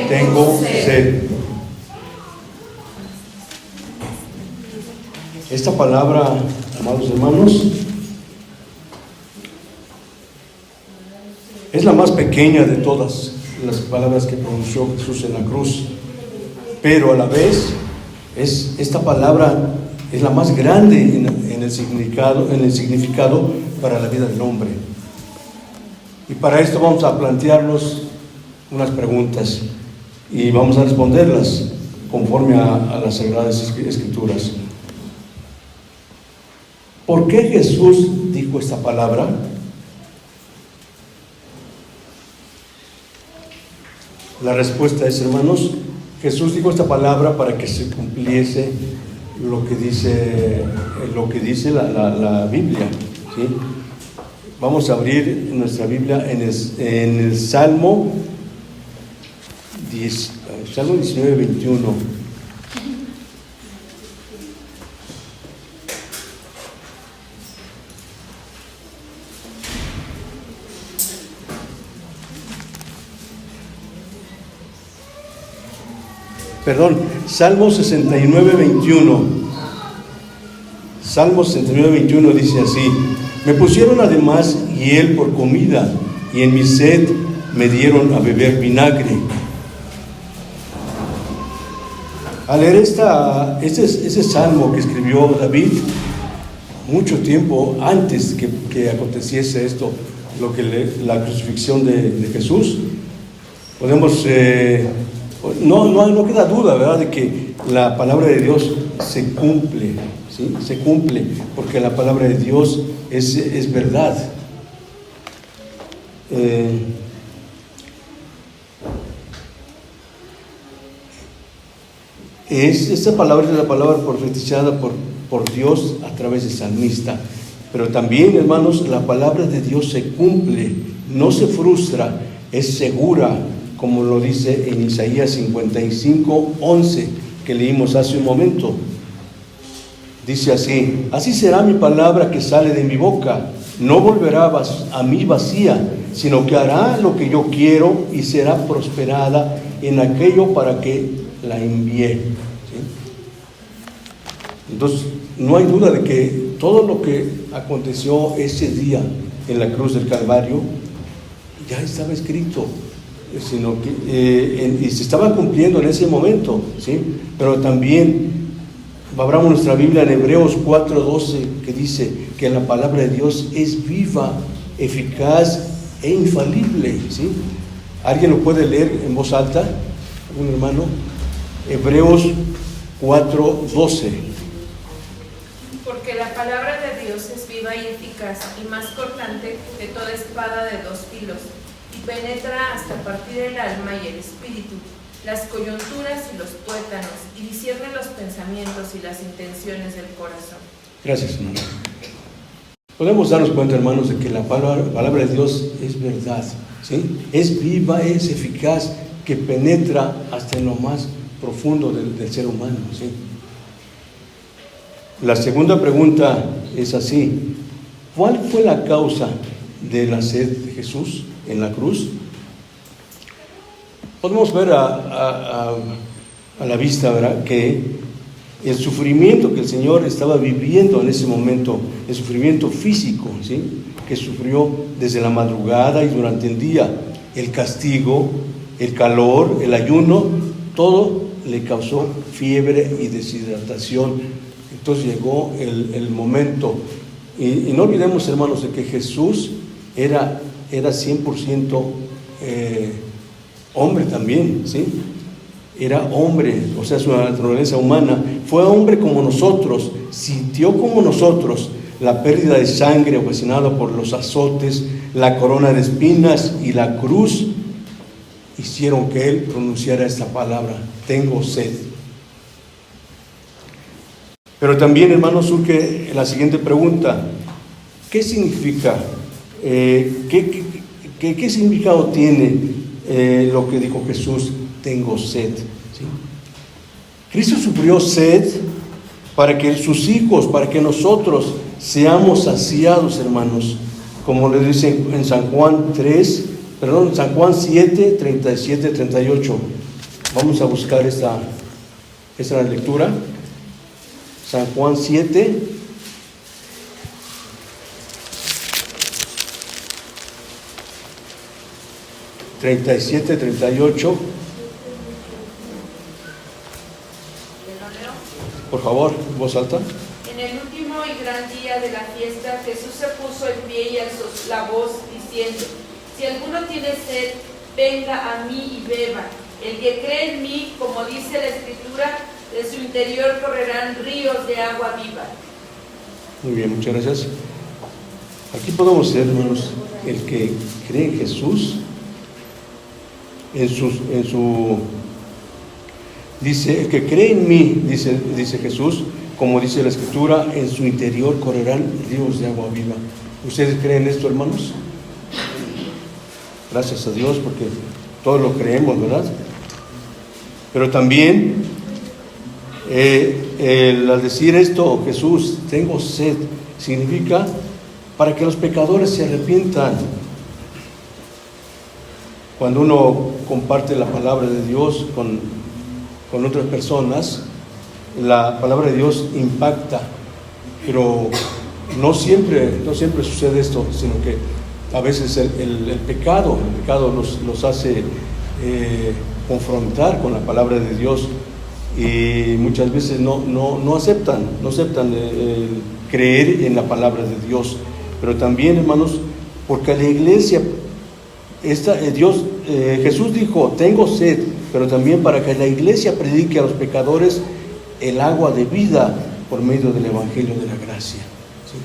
[SPEAKER 8] tengo sed. Esta palabra, amados hermanos, es la más pequeña de todas las palabras que pronunció Jesús en la cruz, pero a la vez esta palabra es la más grande en el significado para la vida del hombre. Y para esto vamos a plantearnos unas preguntas y vamos a responderlas conforme a las Sagradas Escrituras. ¿Por qué Jesús dijo esta palabra? La respuesta es, hermanos, Jesús dijo esta palabra para que se cumpliese lo que dice la Biblia, ¿sí? Vamos a abrir nuestra Biblia en el Salmo 19, 21. Salmo 69, 21. Salmo 69, 21 dice así: me pusieron además hiel por comida, y en mi sed me dieron a beber vinagre. Al leer ese salmo que escribió David, mucho tiempo antes que aconteciese esto, la crucifixión de Jesús, podemos... No queda duda, ¿verdad?, de que la palabra de Dios se cumple, ¿sí? Se cumple, porque la palabra de Dios es verdad. Esta palabra es la palabra profetizada por Dios a través del salmista. Pero también, hermanos, la palabra de Dios se cumple, no se frustra, es segura, como lo dice en Isaías 55, 11, que leímos hace un momento. Dice así: así será mi palabra que sale de mi boca, no volverá a mí vacía, sino que hará lo que yo quiero y será prosperada en aquello para que la envié. ¿Sí? Entonces, no hay duda de que todo lo que aconteció ese día en la cruz del Calvario ya estaba escrito, sino que y se estaba cumpliendo en ese momento, ¿sí? Pero también abramos nuestra Biblia en Hebreos 4:12, que dice que la palabra de Dios es viva, eficaz e infalible, ¿sí? ¿Alguien lo puede leer en voz alta? ¿Un hermano? Hebreos 4:12.
[SPEAKER 5] Porque la palabra de Dios es viva y eficaz y más cortante que toda espada de dos filos, y penetra hasta partir el alma y el espíritu, las coyunturas y los tuétanos, y discierne los pensamientos y las intenciones del corazón.
[SPEAKER 8] Gracias, hermano. Podemos darnos cuenta, hermanos, de que la palabra de Dios es verdad, ¿sí? Es viva, es eficaz, que penetra hasta en lo más profundo del ser humano, ¿sí? La segunda pregunta es así: ¿cuál fue la causa de la sed de Jesús en la cruz? Podemos ver a la vista, ¿verdad?, que el sufrimiento que el Señor estaba viviendo en ese momento, el sufrimiento físico, ¿sí?, que sufrió desde la madrugada y durante el día, el castigo, el calor, el ayuno, todo le causó fiebre y deshidratación. Entonces llegó el momento, y no olvidemos, hermanos, de que Jesús era 100% hombre también, ¿sí? Era hombre, o sea, su naturaleza humana. Fue hombre como nosotros, sintió como nosotros la pérdida de sangre ocasionada por los azotes, la corona de espinas y la cruz. Hicieron que él pronunciara esta palabra: tengo sed. Pero también, hermanos, surge la siguiente pregunta: ¿qué significa? ¿Qué significado tiene lo que dijo Jesús? Tengo sed, ¿sí? Cristo sufrió sed para que sus hijos, para que nosotros seamos saciados, hermanos, como le dice en San Juan 7, 37, 38. Vamos a buscar esta lectura. San Juan 7, 37, 38. Por favor, voz alta.
[SPEAKER 9] En el último y gran día de la fiesta, Jesús se puso en pie y alzó la voz diciendo: si alguno tiene sed, venga a mí y beba. El que cree en mí, como dice la Escritura, de su interior correrán ríos de agua viva.
[SPEAKER 8] Muy bien, muchas gracias. Aquí podemos ser, hermanos, el que cree en Jesús, dice, el que cree en mí, dice Jesús, como dice la Escritura, en su interior correrán ríos de agua viva. ¿Ustedes creen esto, hermanos? Gracias a Dios, porque todos lo creemos, ¿verdad? Pero también, al decir esto, Jesús, tengo sed, significa para que los pecadores se arrepientan. Cuando uno comparte la palabra de Dios con otras personas, la palabra de Dios impacta, pero no siempre sucede esto, sino que a veces el pecado los hace confrontar con la palabra de Dios, y muchas veces no aceptan creer en la palabra de Dios. Pero también, hermanos, porque la iglesia, Jesús dijo, tengo sed, pero también para que la iglesia predique a los pecadores el agua de vida por medio del Evangelio de la gracia, ¿sí?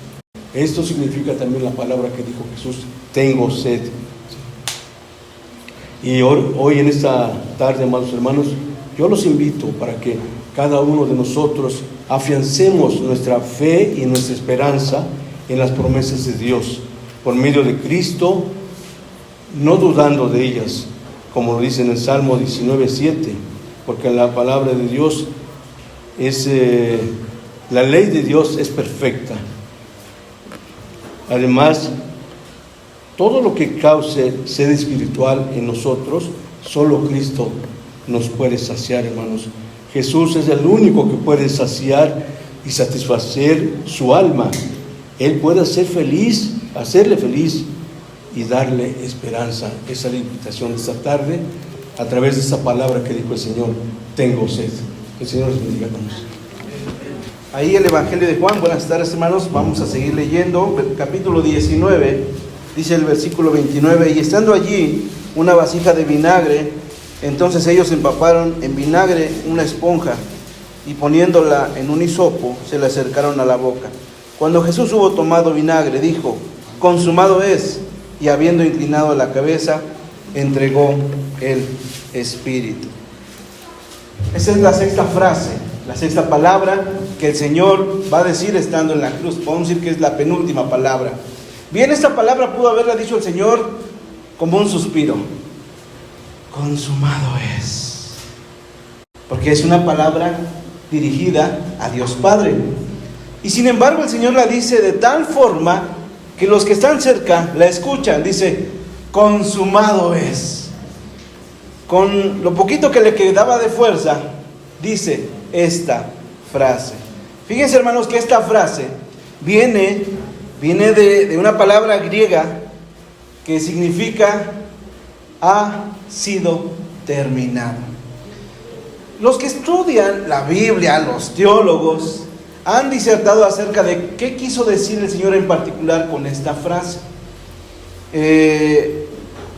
[SPEAKER 8] Esto significa también la palabra que dijo Jesús, tengo sed, ¿sí? Y hoy en esta tarde, amados hermanos, yo los invito para que cada uno de nosotros afiancemos nuestra fe y nuestra esperanza en las promesas de Dios, por medio de Cristo, no dudando de ellas, como lo dice en el Salmo 19:7, porque la palabra de Dios la ley de Dios es perfecta. Además, todo lo que cause sed espiritual en nosotros, solo Cristo nos puede saciar, hermanos. Jesús es el único que puede saciar y satisfacer su alma. Él puede hacerle feliz y darle esperanza. Esa es la invitación de esta tarde, a través de esa palabra que dijo el Señor, tengo sed. Que el Señor nos bendiga a todos.
[SPEAKER 10] Ahí el Evangelio de Juan. Buenas tardes, hermanos. Vamos a seguir leyendo. Capítulo 19, dice el versículo 29: y estando allí una vasija de vinagre, entonces ellos empaparon en vinagre una esponja, y poniéndola en un hisopo, se la acercaron a la boca. Cuando Jesús hubo tomado vinagre, dijo, consumado es, y habiendo inclinado la cabeza, entregó el Espíritu. Esa es la sexta frase, la sexta palabra que el Señor va a decir estando en la cruz. Podemos decir que es la penúltima palabra. Bien, esta palabra pudo haberla dicho el Señor como un suspiro. Consumado es. Porque es una palabra dirigida a Dios Padre. Y sin embargo el Señor la dice de tal forma que los que están cerca la escuchan. Dice, consumado es. Con lo poquito que le quedaba de fuerza, dice esta frase. Fíjense, hermanos, que esta frase viene de una palabra griega que significa ha sido terminado. Los que estudian la Biblia, los teólogos, han disertado acerca de qué quiso decir el Señor en particular con esta frase.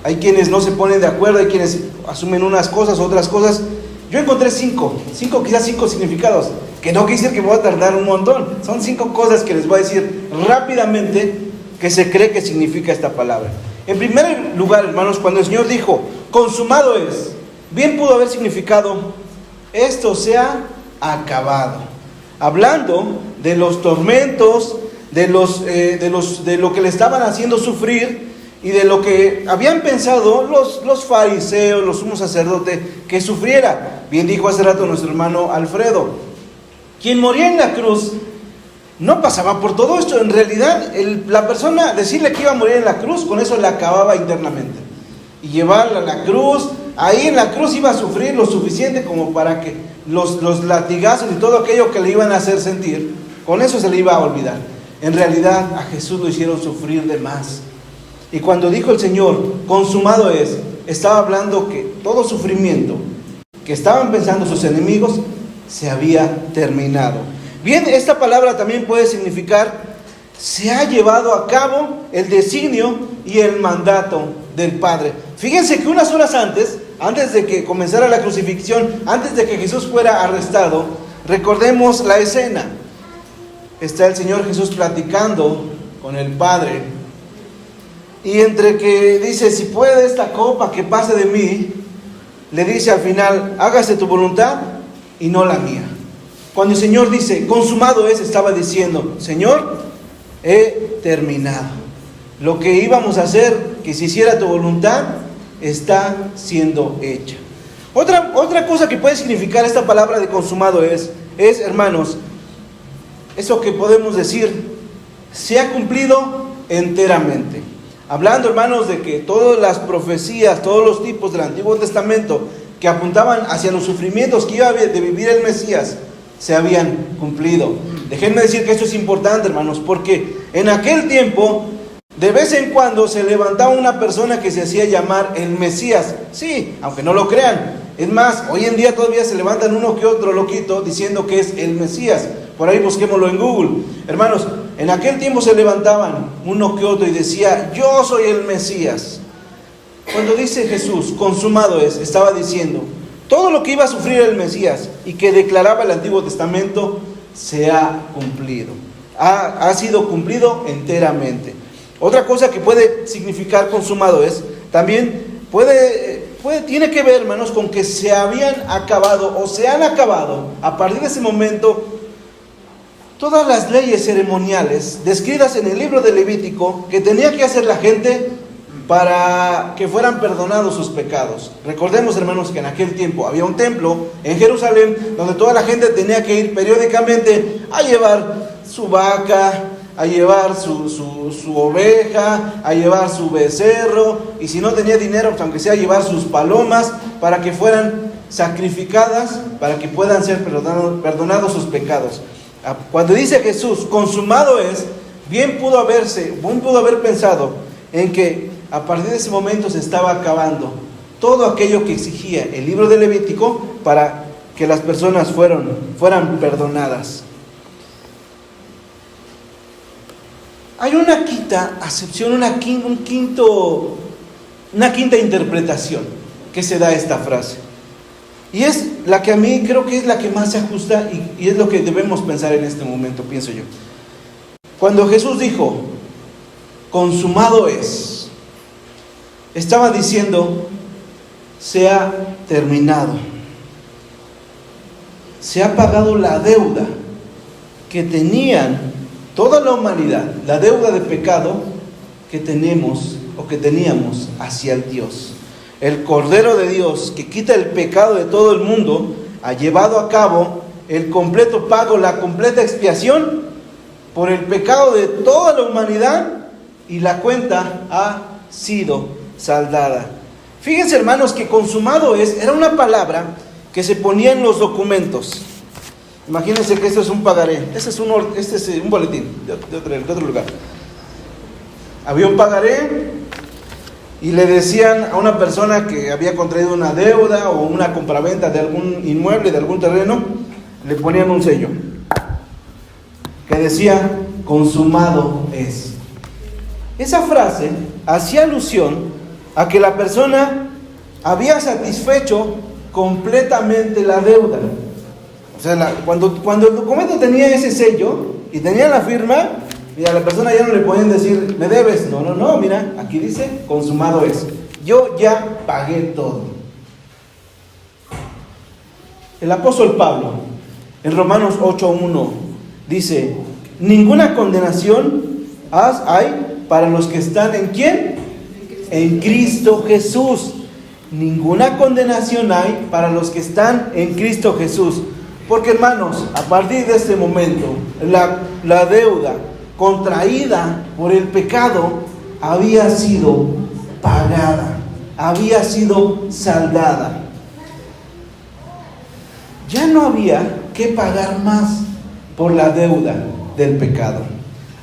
[SPEAKER 10] Hay quienes no se ponen de acuerdo, hay quienes asumen unas cosas, otras cosas. Yo encontré quizás cinco significados, que no quiere decir que me voy a tardar un montón. Son 5 cosas que les voy a decir rápidamente que se cree que significa esta palabra. En primer lugar, hermanos, cuando el Señor dijo, consumado es, bien pudo haber significado, esto se ha acabado. Hablando de los tormentos, de lo que le estaban haciendo sufrir y de lo que habían pensado los fariseos, los sumos sacerdotes, que sufriera. Bien dijo hace rato nuestro hermano Alfredo, quien moría en la cruz no pasaba por todo esto. En realidad, la persona decirle que iba a morir en la cruz, con eso le acababa internamente. Y llevarla a la cruz, ahí en la cruz iba a sufrir lo suficiente como para que los latigazos y todo aquello que le iban a hacer sentir, con eso se le iba a olvidar. En realidad, a Jesús lo hicieron sufrir de más. Y cuando dijo el Señor, consumado es, estaba hablando que todo sufrimiento que estaban pensando sus enemigos se había terminado. Bien, esta palabra también puede significar, se ha llevado a cabo el designio y el mandato del Padre. Fíjense que unas horas antes de que comenzara la crucifixión, antes de que Jesús fuera arrestado, recordemos la escena. Está el Señor Jesús platicando con el Padre, y entre que dice, si puede esta copa que pase de mí, le dice al final, hágase tu voluntad y no la mía. Cuando el Señor dice, consumado es, estaba diciendo, Señor, he terminado. Lo que íbamos a hacer, que se hiciera tu voluntad, está siendo hecha. Otra cosa que puede significar esta palabra de consumado es, hermanos, eso que podemos decir, se ha cumplido enteramente. Hablando, hermanos, de que todas las profecías, todos los tipos del Antiguo Testamento que apuntaban hacia los sufrimientos que iba a de vivir el Mesías, se habían cumplido. Déjenme decir que esto es importante, hermanos, porque en aquel tiempo, de vez en cuando se levantaba una persona que se hacía llamar el Mesías. Sí, aunque no lo crean. Es más, hoy en día todavía se levantan uno que otro loquito diciendo que es el Mesías. Por ahí busquémoslo en Google. Hermanos, en aquel tiempo se levantaban uno que otro y decía, yo soy el Mesías. Cuando dice Jesús, consumado es, estaba diciendo, todo lo que iba a sufrir el Mesías y que declaraba el Antiguo Testamento, se ha cumplido. Ha sido cumplido enteramente. Otra cosa que puede significar consumado es, también tiene que ver, hermanos, con que se habían acabado o se han acabado a partir de ese momento todas las leyes ceremoniales descritas en el libro de Levítico que tenía que hacer la gente para que fueran perdonados sus pecados. Recordemos, hermanos, que en aquel tiempo había un templo en Jerusalén donde toda la gente tenía que ir periódicamente a llevar su vaca, a llevar su oveja, a llevar su becerro, y si no tenía dinero, pues aunque sea llevar sus palomas, para que fueran sacrificadas, para que puedan ser perdonados sus pecados. Cuando dice Jesús, consumado es, bien pudo haber pensado en que a partir de ese momento se estaba acabando todo aquello que exigía el libro de Levítico para que las personas fueran perdonadas. Hay una quinta acepción, una quinta interpretación que se da a esta frase. Y es la que a mí creo que es la que más se ajusta y es lo que debemos pensar en este momento, pienso yo. Cuando Jesús dijo, consumado es, estaba diciendo, se ha terminado. Se ha pagado la deuda que tenían toda la humanidad, la deuda de pecado que tenemos o que teníamos hacia el Dios. El Cordero de Dios que quita el pecado de todo el mundo ha llevado a cabo el completo pago, la completa expiación por el pecado de toda la humanidad, y la cuenta ha sido saldada. Fíjense, hermanos, que consumado es, era una palabra que se ponía en los documentos. Imagínense que esto es un pagaré, este es un boletín de otro lugar. Había un pagaré y le decían a una persona que había contraído una deuda o una compraventa de algún inmueble, de algún terreno, le ponían un sello que decía: consumado es. Esa frase hacía alusión a que la persona había satisfecho completamente la deuda. O sea, cuando el documento tenía ese sello y tenía la firma, mira, a la persona ya no le podían decir, me debes. No, mira, aquí dice, consumado es. Yo ya pagué todo. El apóstol Pablo, en Romanos 8:1, dice, ninguna condenación hay para los que están ¿en quién? En Cristo Jesús. Ninguna condenación hay para los que están en Cristo Jesús. Porque, hermanos, a partir de este momento, la deuda contraída por el pecado había sido pagada, había sido saldada. Ya no había que pagar más por la deuda del pecado.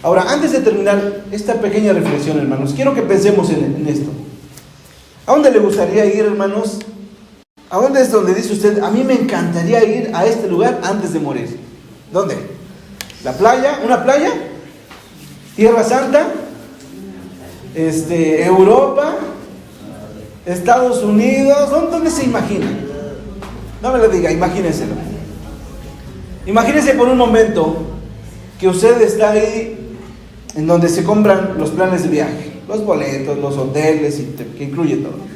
[SPEAKER 10] Ahora, antes de terminar esta pequeña reflexión, hermanos, quiero que pensemos en esto. ¿A dónde le gustaría ir, hermanos? ¿A dónde es donde dice usted, a mí me encantaría ir a este lugar antes de morir? ¿Dónde? ¿La playa? ¿Una playa? ¿Tierra Santa? ¿Europa? ¿Estados Unidos? ¿Dónde se imagina? No me lo diga, imagínenselo. Imagínense por un momento que usted está ahí en donde se compran los planes de viaje, los boletos, los hoteles, que incluye todo.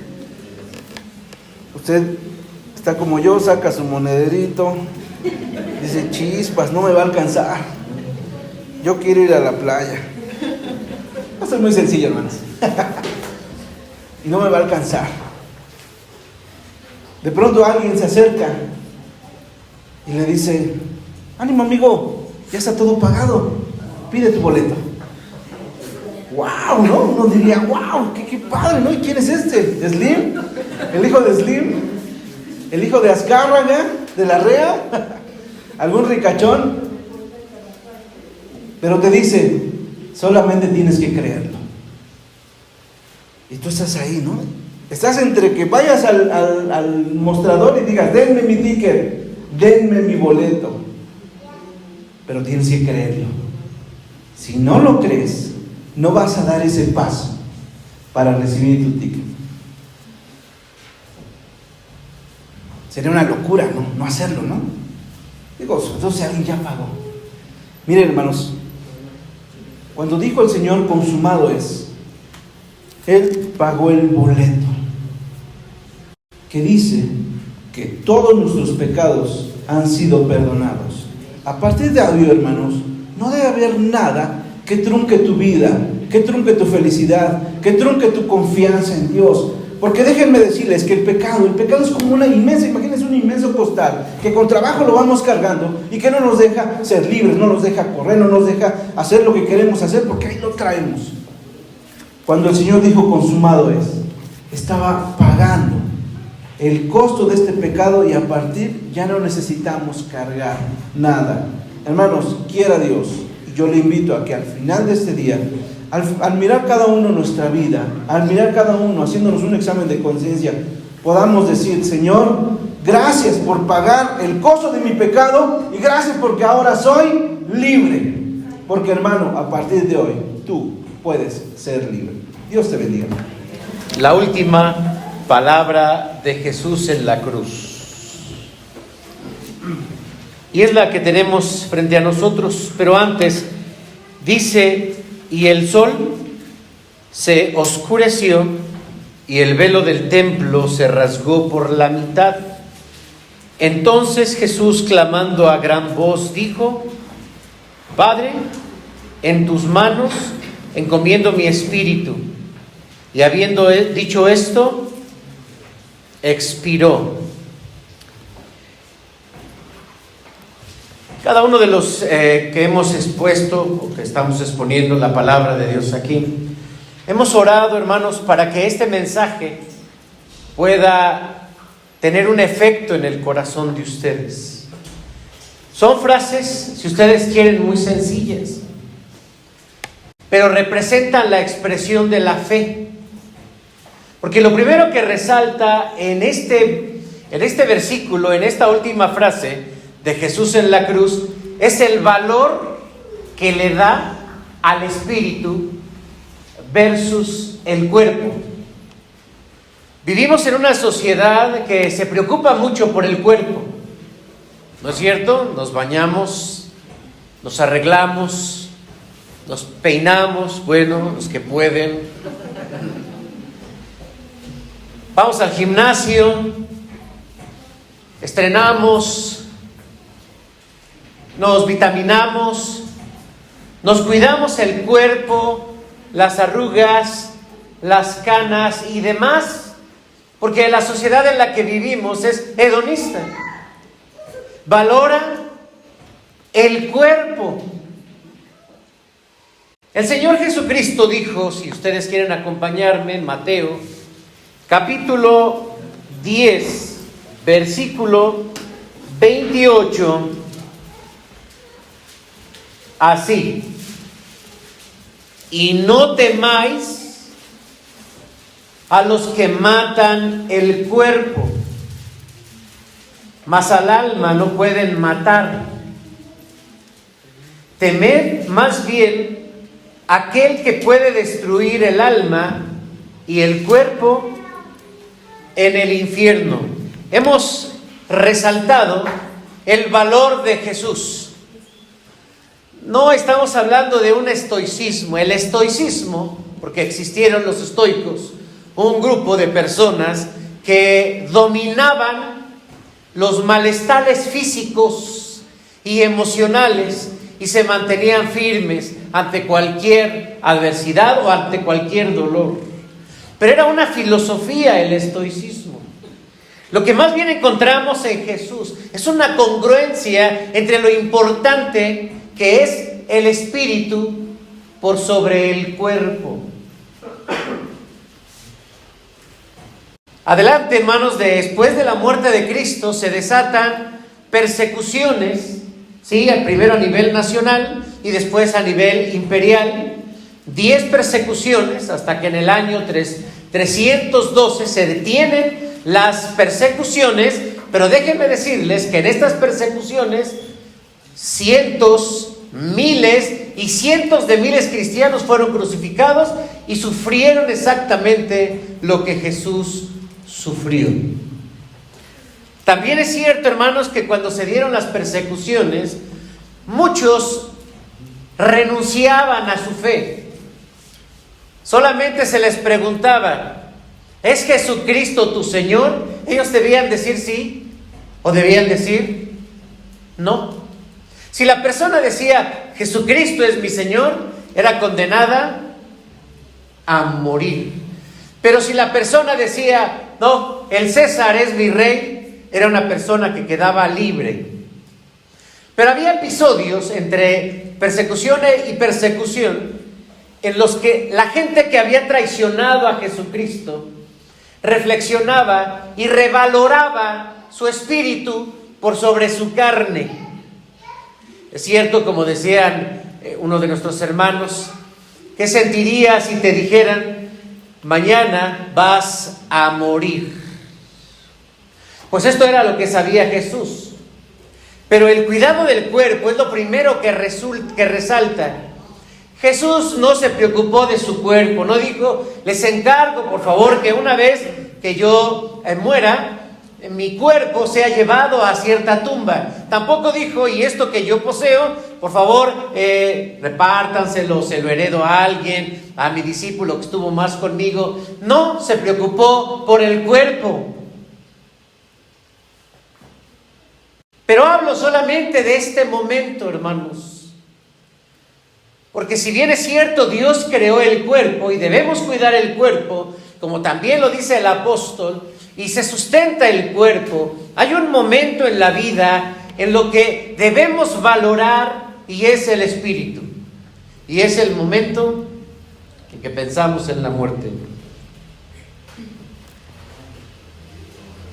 [SPEAKER 10] Usted está como yo, saca su monederito, dice, chispas, no me va a alcanzar. Yo quiero ir a la playa. Esto es muy sencillo, hermanos. Y no me va a alcanzar. De pronto alguien se acerca y le dice, ánimo amigo, ya está todo pagado, pide tu boleto. ¡Wow! ¿No? Uno diría, ¡wow! ¡Qué padre! ¿No? ¿Y quién es este? ¿Slim? ¿El hijo de Slim? ¿El hijo de Azcárraga? ¿De la Rea? ¿Algún ricachón? Pero te dice, solamente tienes que creerlo. Y tú estás ahí, ¿no? Estás entre que vayas al mostrador y digas, denme mi ticket, denme mi boleto. Pero tienes que creerlo. Si no lo crees, no vas a dar ese paso para recibir tu ticket. Sería una locura, ¿no? No hacerlo, ¿no? Digo, entonces alguien ya pagó. Miren, hermanos, cuando dijo el Señor, consumado es, Él pagó el boleto, que dice que todos nuestros pecados han sido perdonados. A partir de hoy, hermanos, no debe haber nada que trunque tu vida, que trunque tu felicidad, que trunque tu confianza en Dios. Porque déjenme decirles que el pecado es como una inmensa, imagínense un inmenso costal, que con trabajo lo vamos cargando y que no nos deja ser libres, no nos deja correr, no nos deja hacer lo que queremos hacer, porque ahí lo traemos. Cuando el Señor dijo consumado es, estaba pagando el costo de este pecado, y a partir ya no necesitamos cargar nada. Hermanos, quiera Dios, yo le invito a que al final de este día, al mirar cada uno nuestra vida, al mirar cada uno haciéndonos un examen de conciencia, podamos decir, Señor, gracias por pagar el costo de mi pecado, y gracias porque ahora soy libre. Porque, hermano, a partir de hoy tú puedes ser libre. Dios te bendiga.
[SPEAKER 1] La última palabra de Jesús en la cruz, y es la que tenemos frente a nosotros. Pero antes dice, y el sol se oscureció y el velo del templo se rasgó por la mitad. Entonces Jesús, clamando a gran voz, dijo, Padre, en tus manos encomiendo mi espíritu. Y habiendo dicho esto, expiró. Cada uno de los que hemos expuesto, o que estamos exponiendo la palabra de Dios aquí, hemos orado, hermanos, para que este mensaje pueda tener un efecto en el corazón de ustedes. Son frases, si ustedes quieren, muy sencillas, pero representan la expresión de la fe. Porque lo primero que resalta en este versículo, en esta última frase de Jesús en la cruz, es el valor que le da al espíritu versus el cuerpo. Vivimos en una sociedad que se preocupa mucho por el cuerpo, ¿no es cierto? Nos bañamos, nos arreglamos, nos peinamos, bueno, los que pueden. Vamos al gimnasio, estrenamos, nos vitaminamos, nos cuidamos el cuerpo, las arrugas, las canas y demás, porque la sociedad en la que vivimos es hedonista. Valora el cuerpo. El Señor Jesucristo dijo, si ustedes quieren acompañarme, en Mateo, capítulo 10, versículo 28, así: y no temáis a los que matan el cuerpo, mas al alma no pueden matar. Temed más bien aquel que puede destruir el alma y el cuerpo en el infierno. Hemos resaltado el valor de Jesús. No estamos hablando de un estoicismo. El estoicismo, porque existieron los estoicos, un grupo de personas que dominaban los malestares físicos y emocionales y se mantenían firmes ante cualquier adversidad o ante cualquier dolor. Pero era una filosofía el estoicismo. Lo que más bien encontramos en Jesús es una congruencia entre lo importante que es el espíritu por sobre el cuerpo. Adelante, hermanos, después de la muerte de Cristo se desatan persecuciones, ¿sí? Primero a nivel nacional y después a nivel imperial. 10 persecuciones hasta que en el año 312 se detienen las persecuciones, pero déjenme decirles que en estas persecuciones cientos, miles y cientos de miles de cristianos fueron crucificados y sufrieron exactamente lo que Jesús sufrió. También es cierto, hermanos, que cuando se dieron las persecuciones, muchos renunciaban a su fe. Solamente se les preguntaba: ¿es Jesucristo tu Señor? Ellos debían decir sí o debían decir no. Si la persona decía Jesucristo es mi Señor, era condenada a morir. Pero si la persona decía no, el César es mi rey, era una persona que quedaba libre. Pero había episodios entre persecución y persecución en los que la gente que había traicionado a Jesucristo reflexionaba y revaloraba su espíritu por sobre su carne. Es cierto, como decían uno de nuestros hermanos, ¿qué sentirías si te dijeran mañana vas a morir? Pues esto era lo que sabía Jesús. Pero el cuidado del cuerpo es lo primero que resalta. Jesús no se preocupó de su cuerpo, no dijo: les encargo por favor que una vez que yo muera, mi cuerpo sea llevado a cierta tumba. Tampoco dijo: y esto que yo poseo, por favor, repártanselo, se lo heredo a alguien, a mi discípulo que estuvo más conmigo. No se preocupó por el cuerpo. Pero hablo solamente de este momento, hermanos. Porque si bien es cierto, Dios creó el cuerpo y debemos cuidar el cuerpo, como también lo dice el apóstol, y se sustenta el cuerpo, hay un momento en la vida en lo que debemos valorar y es el espíritu. Y es el momento en que pensamos en la muerte.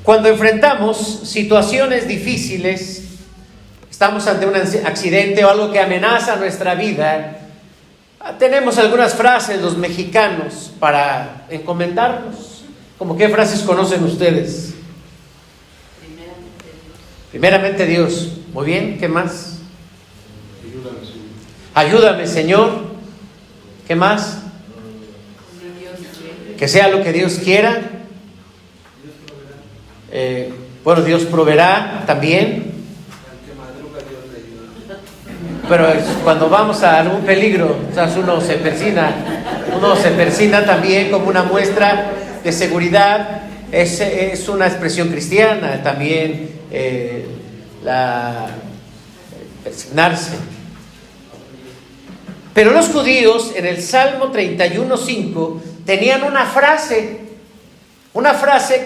[SPEAKER 1] Cuando enfrentamos situaciones difíciles, estamos ante un accidente o algo que amenaza nuestra vida, tenemos algunas frases los mexicanos para encomendarnos. ¿Cómo qué frases conocen ustedes? Primeramente Dios. Muy bien, ¿qué más? Ayúdame, Señor. ¿Qué más? Que sea lo que Dios quiera. Bueno, Dios proveerá también. Pero cuando vamos a algún peligro, o sea, uno se persina también como una muestra de seguridad. Es una expresión cristiana también, persignarse. Pero los judíos en el Salmo 31:5 tenían una frase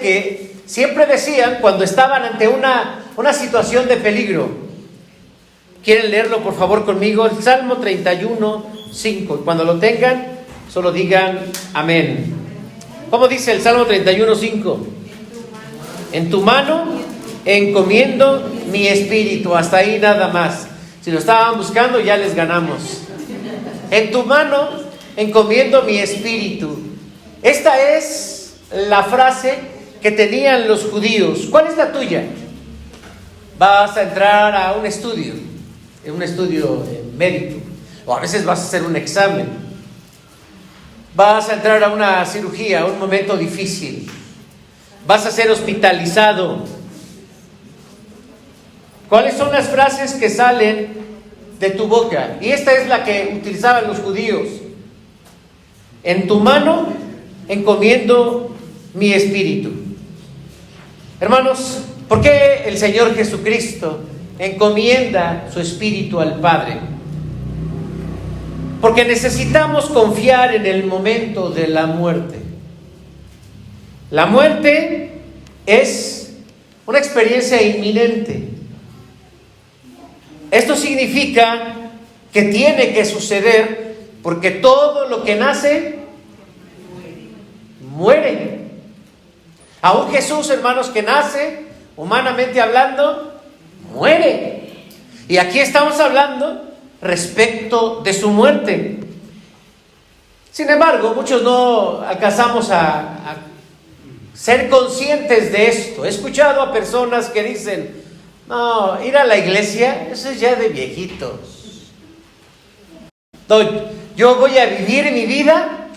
[SPEAKER 1] que siempre decían cuando estaban ante una situación de peligro. ¿Quieren leerlo por favor conmigo? El Salmo 31:5. Cuando lo tengan, solo digan amén. ¿Cómo dice el Salmo 31:5? En tu mano encomiendo mi espíritu. Hasta ahí nada más. Si lo estaban buscando, ya les ganamos. En tu mano encomiendo mi espíritu. Esta es la frase que tenían los judíos. ¿Cuál es la tuya? Vas a entrar a un estudio médico, o a veces vas a hacer un examen, vas a entrar a una cirugía, a un momento difícil, vas a ser hospitalizado. ¿Cuáles son las frases que salen de tu boca? Y esta es la que utilizaban los judíos. En tu mano encomiendo mi espíritu. Hermanos, ¿por qué el Señor Jesucristo encomienda su espíritu al Padre? Porque necesitamos confiar en el momento de la muerte. La muerte es una experiencia inminente. Esto significa que tiene que suceder porque todo lo que nace muere. Aún Jesús, hermanos, que nace, humanamente hablando, muere. Y aquí estamos hablando respecto de su muerte. Sin embargo, muchos no alcanzamos a ser conscientes de esto. He escuchado a personas que dicen: no, ir a la iglesia, eso es ya de viejitos. Yo voy a vivir mi vida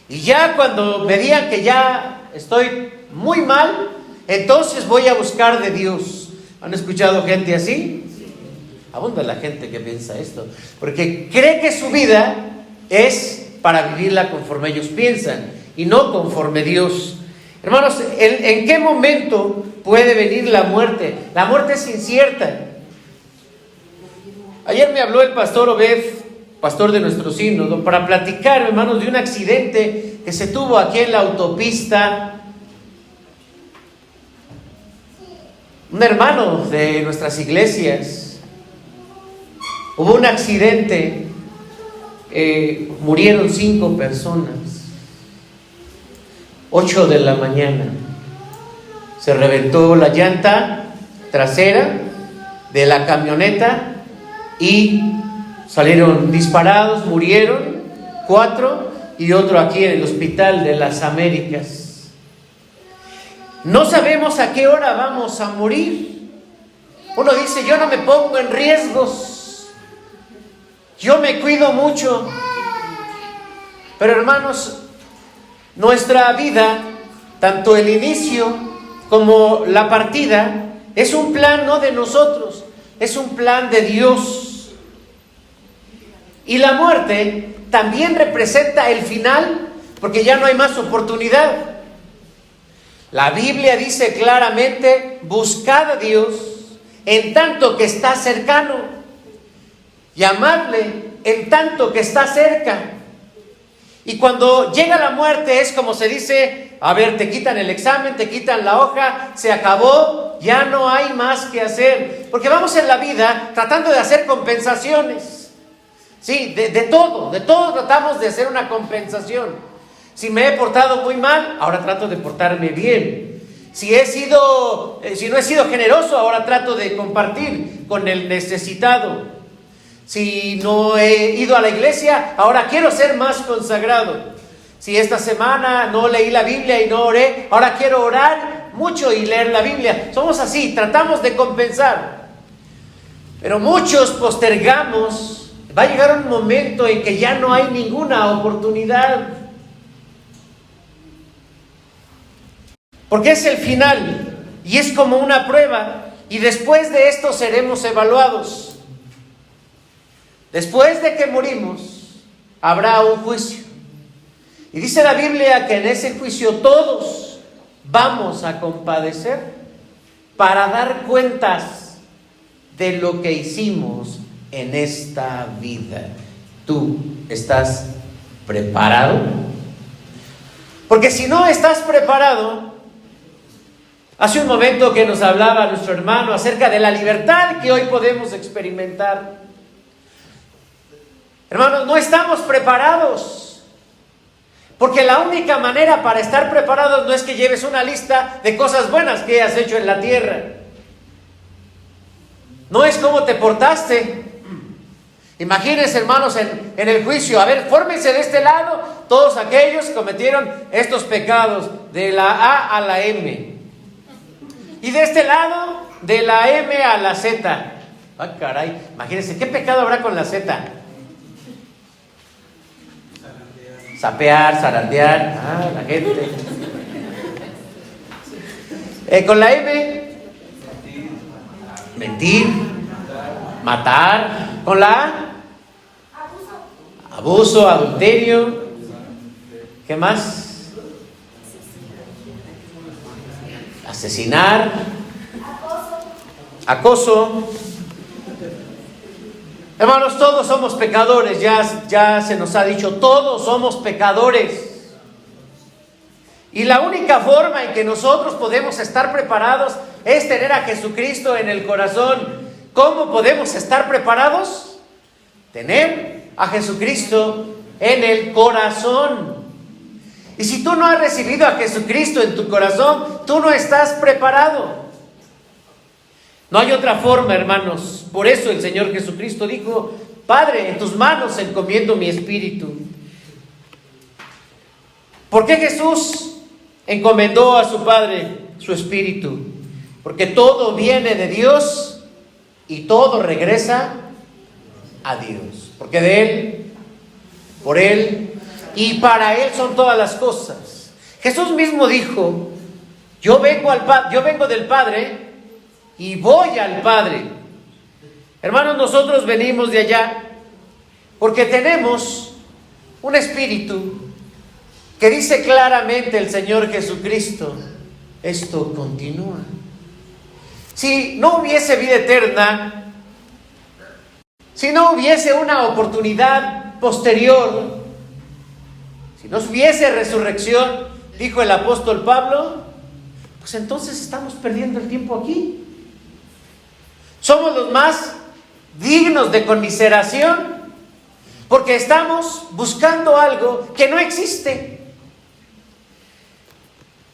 [SPEAKER 1] y ya cuando me digan que ya estoy muy mal, entonces voy a buscar de Dios. ¿Han escuchado gente así? Abunda la gente que piensa esto, porque cree que su vida es para vivirla conforme ellos piensan y no conforme Dios. Hermanos, ¿en qué momento puede venir la muerte? La muerte es incierta. Ayer me habló el pastor Obed, pastor de nuestro sínodo, para platicar, hermanos, de un accidente que se tuvo aquí en la autopista. Un hermano de nuestras iglesias, hubo un accidente, murieron 5 personas, 8 de la mañana, se reventó la llanta trasera de la camioneta y salieron disparados, murieron 4 y otro aquí en el Hospital de las Américas. No sabemos a qué hora vamos a morir. Uno dice: yo no me pongo en riesgos, yo me cuido mucho. Pero hermanos, nuestra vida, tanto el inicio como la partida, es un plan no de nosotros, es un plan de Dios. Y la muerte también representa el final, porque ya no hay más oportunidad. La Biblia dice claramente: buscad a Dios en tanto que está cercano, llamadle en tanto que está cerca. Y cuando llega la muerte es como se dice, a ver, te quitan el examen, te quitan la hoja, se acabó, ya no hay más que hacer. Porque vamos en la vida tratando de hacer compensaciones. Sí, de todo tratamos de hacer una compensación. Si me he portado muy mal, ahora trato de portarme bien. Si no he sido generoso, ahora trato de compartir con el necesitado. Si no he ido a la iglesia, ahora quiero ser más consagrado. Si esta semana no leí la Biblia y no oré, ahora quiero orar mucho y leer la Biblia. Somos así, tratamos de compensar. Pero muchos postergamos. Va a llegar un momento en que ya no hay ninguna oportunidad. Porque es el final y es como una prueba. Y después de esto seremos evaluados. Después de que morimos, habrá un juicio. Y dice la Biblia que en ese juicio todos vamos a compadecer para dar cuentas de lo que hicimos en esta vida. ¿Tú estás preparado? Porque si no estás preparado, hace un momento que nos hablaba nuestro hermano acerca de la libertad que hoy podemos experimentar. Hermanos, no estamos preparados. Porque la única manera para estar preparados no es que lleves una lista de cosas buenas que has hecho en la tierra. No es cómo te portaste. Imagínense, hermanos, en el juicio. A ver, fórmense de este lado todos aquellos que cometieron estos pecados, de la A a la M. Y de este lado, de la M a la Z. Ah, caray, imagínense, ¿qué pecado habrá con la Z? Sapear, zarandear, la gente. Con la M, mentir, matar. Con la A, abuso, adulterio. ¿Qué más? Asesinar, acoso. Hermanos, todos somos pecadores, ya se nos ha dicho, todos somos pecadores. Y la única forma en que nosotros podemos estar preparados es tener a Jesucristo en el corazón. ¿Cómo podemos estar preparados? Tener a Jesucristo en el corazón. Y si tú no has recibido a Jesucristo en tu corazón, tú no estás preparado. No hay otra forma, hermanos. Por eso el Señor Jesucristo dijo: Padre, en tus manos encomiendo mi espíritu. ¿Por qué Jesús encomendó a su Padre su espíritu? Porque todo viene de Dios y todo regresa a Dios. Porque de Él, por Él y para Él son todas las cosas. Jesús mismo dijo: yo vengo del Padre y voy al Padre. Hermanos, nosotros venimos de allá porque tenemos un espíritu que dice claramente el Señor Jesucristo: esto continúa. Si no hubiese vida eterna, si no hubiese una oportunidad posterior, si no hubiese resurrección, dijo el apóstol Pablo, pues entonces estamos perdiendo el tiempo aquí. Somos los más dignos de conmiseración porque estamos buscando algo que no existe.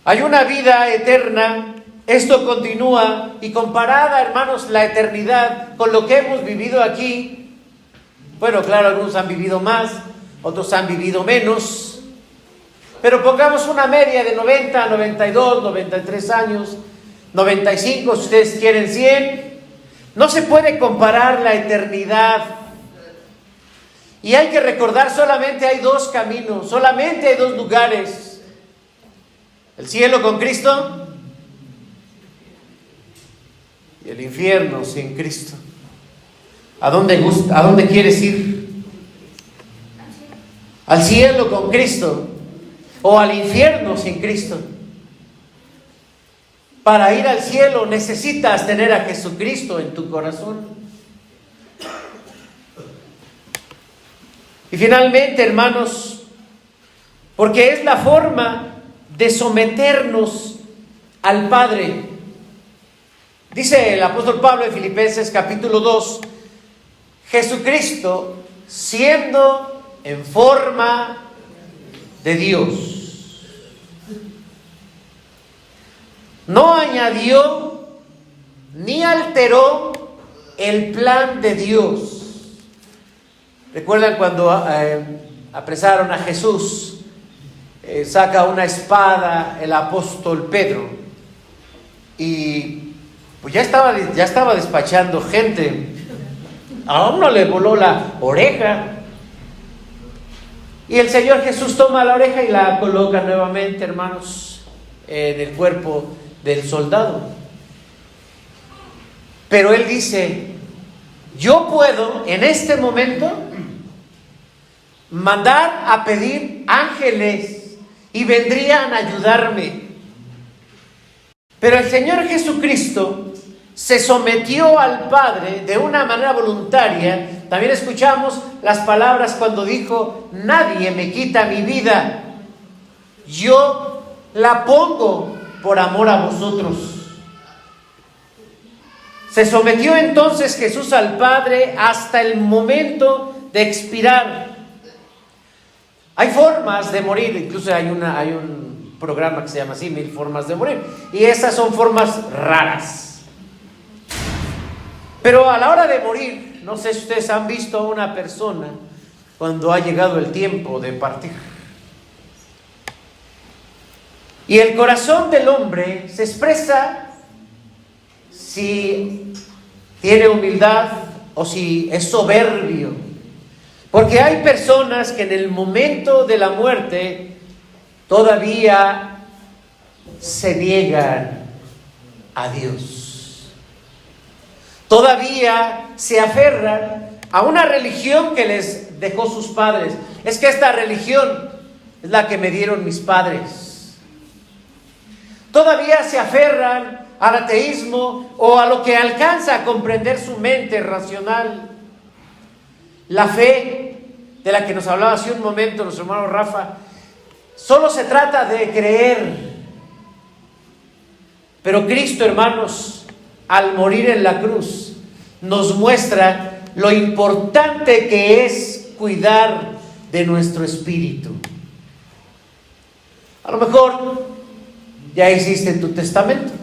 [SPEAKER 1] Hay una vida eterna, esto continúa, y comparada, hermanos, la eternidad con lo que hemos vivido aquí, bueno, claro, algunos han vivido más, otros han vivido menos, pero pongamos una media de 90, 92, 93 años, 95, si ustedes quieren 100. No se puede comparar la eternidad. Y hay que recordar, solamente hay dos caminos, solamente hay dos lugares: el cielo con Cristo y el infierno sin Cristo. ¿A dónde quieres ir? ¿Al cielo con Cristo o al infierno sin Cristo? Para ir al cielo necesitas tener a Jesucristo en tu corazón. Y finalmente, hermanos, porque es la forma de someternos al Padre. Dice el apóstol Pablo en Filipenses capítulo 2, Jesucristo, siendo en forma de Dios, no añadió ni alteró el plan de Dios. ¿Recuerdan cuando apresaron a Jesús? Saca una espada el apóstol Pedro y pues ya estaba despachando gente. A uno le voló la oreja y el Señor Jesús toma la oreja y la coloca nuevamente, hermanos, en el cuerpo del soldado. Pero Él dice: yo puedo en este momento mandar a pedir ángeles y vendrían a ayudarme. Pero el Señor Jesucristo se sometió al Padre de una manera voluntaria. También escuchamos las palabras cuando dijo: nadie me quita mi vida, yo la pongo por amor a vosotros. Se sometió entonces Jesús al Padre hasta el momento de expirar. Hay formas de morir, incluso hay un programa que se llama así, 1000 formas de morir, y esas son formas raras. Pero a la hora de morir, no sé si ustedes han visto a una persona cuando ha llegado el tiempo de partir. Y el corazón del hombre se expresa si tiene humildad o si es soberbio. Porque hay personas que en el momento de la muerte todavía se niegan a Dios. Todavía se aferran a una religión que les dejó sus padres. Es que esta religión es la que me dieron mis padres. Todavía se aferran al ateísmo o a lo que alcanza a comprender su mente racional. La fe de la que nos hablaba hace un momento nuestro hermano Rafa, solo se trata de creer. Pero Cristo, hermanos, al morir en la cruz, nos muestra lo importante que es cuidar de nuestro espíritu. A lo mejor ya hiciste tu testamento.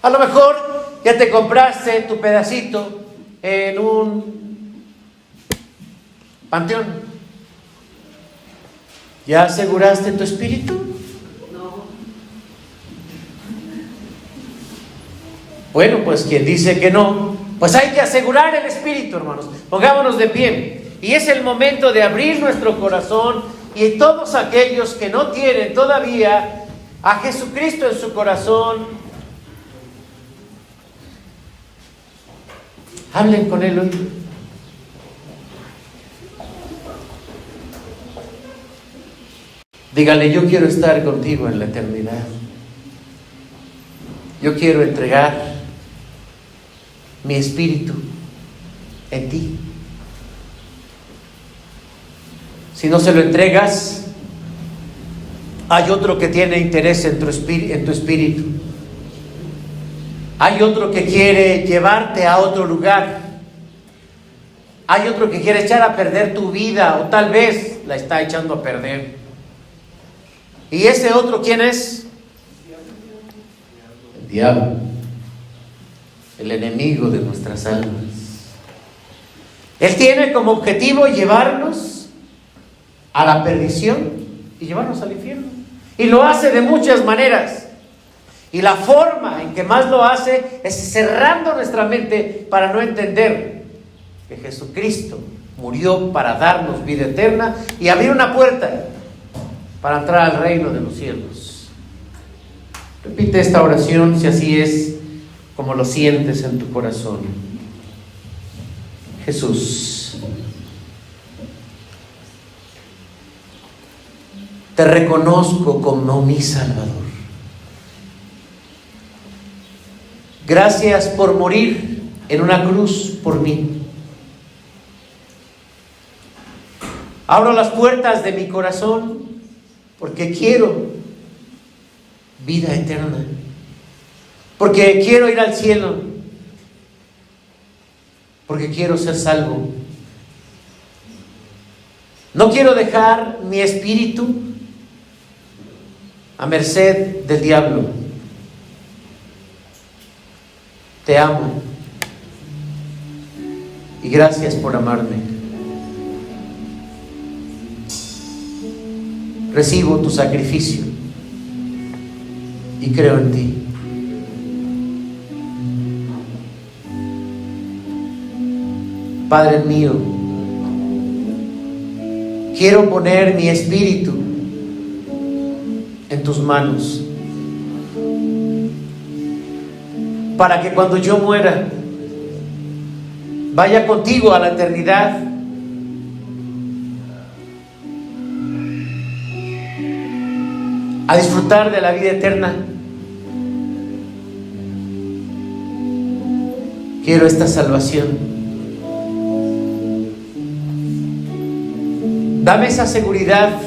[SPEAKER 1] A lo mejor ya te compraste tu pedacito en un panteón. ¿Ya aseguraste tu espíritu?
[SPEAKER 3] No.
[SPEAKER 1] Bueno, pues quien dice que no, pues hay que asegurar el espíritu, hermanos. Pongámonos de pie. Y es el momento de abrir nuestro corazón, y todos aquellos que no tienen todavía a Jesucristo en su corazón, hablen con Él hoy. Dígale: yo quiero estar contigo en la eternidad. Yo quiero entregar mi espíritu en ti. Si no se lo entregas, hay otro que tiene interés en tu espíritu. Hay otro que quiere llevarte a otro lugar. Hay otro que quiere echar a perder tu vida, o tal vez la está echando a perder. ¿Y ese otro quién es? El diablo, el enemigo de nuestras almas. Él tiene como objetivo llevarnos a la perdición y llevarnos al infierno. Y lo hace de muchas maneras. Y la forma en que más lo hace es cerrando nuestra mente para no entender que Jesucristo murió para darnos vida eterna y abrir una puerta para entrar al reino de los cielos. Repite esta oración si así es como lo sientes en tu corazón. Jesús, te reconozco como mi Salvador. Gracias por morir en una cruz por mí. Abro las puertas de mi corazón porque quiero vida eterna, porque quiero ir al cielo, porque quiero ser salvo. No quiero dejar mi espíritu a merced del diablo. Te amo y gracias por amarme. Recibo tu sacrificio y creo en ti. Padre mío, quiero poner mi espíritu en tus manos, para que cuando yo muera, vaya contigo a la eternidad. A disfrutar de la vida eterna. Quiero esta salvación. Dame esa seguridad.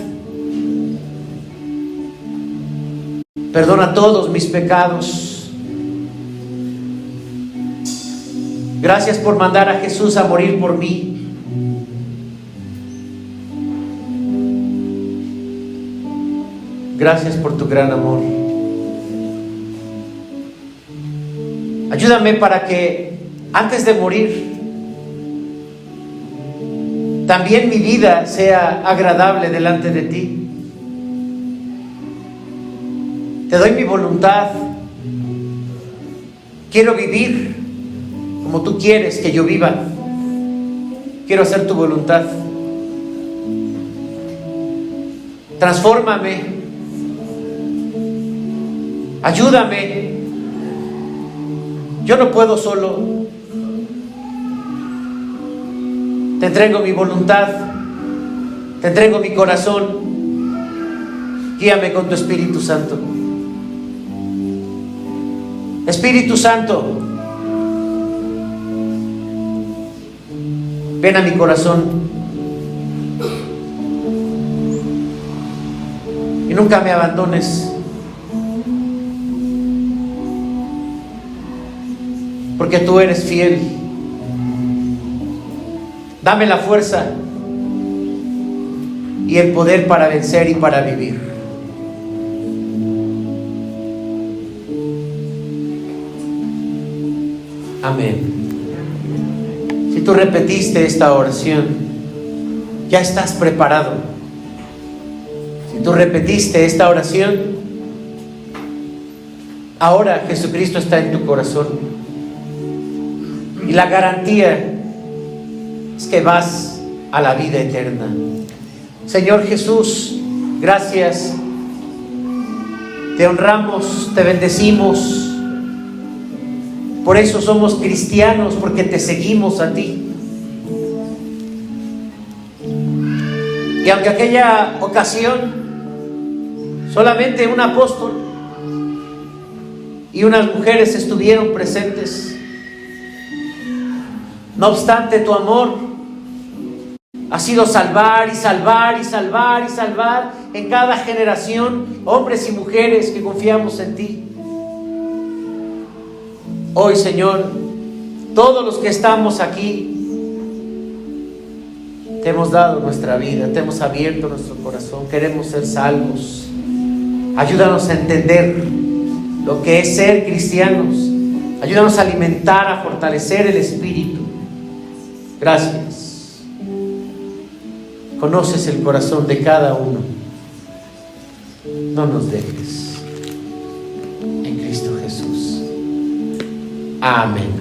[SPEAKER 1] Perdona todos mis pecados. Gracias por mandar a Jesús a morir por mí. Gracias por tu gran amor. Ayúdame para que antes de morir también mi vida sea agradable delante de ti. Te doy mi voluntad. Quiero vivir como tú quieres que yo viva. Quiero hacer tu voluntad. Transfórmame. Ayúdame. Yo no puedo solo. Te entrego mi voluntad. Te entrego mi corazón. Guíame con tu Espíritu Santo. Espíritu Santo, ven a mi corazón y nunca me abandones, porque tú eres fiel. Dame la fuerza y el poder para vencer y para vivir. Amén. Si tú repetiste esta oración, ya estás preparado. Si tú repetiste esta oración, ahora Jesucristo está en tu corazón. Y la garantía es que vas a la vida eterna. Señor Jesús, gracias. Te honramos, te bendecimos. Por eso somos cristianos, porque te seguimos a ti. Y aunque aquella ocasión solamente un apóstol y unas mujeres estuvieron presentes, no obstante tu amor ha sido salvar y salvar y salvar y salvar en cada generación hombres y mujeres que confiamos en ti. Hoy, Señor, todos los que estamos aquí, te hemos dado nuestra vida, te hemos abierto nuestro corazón, queremos ser salvos. Ayúdanos a entender lo que es ser cristianos. Ayúdanos a alimentar, a fortalecer el espíritu. Gracias. Conoces el corazón de cada uno. No nos dejes. En Cristo Jesús. Amén.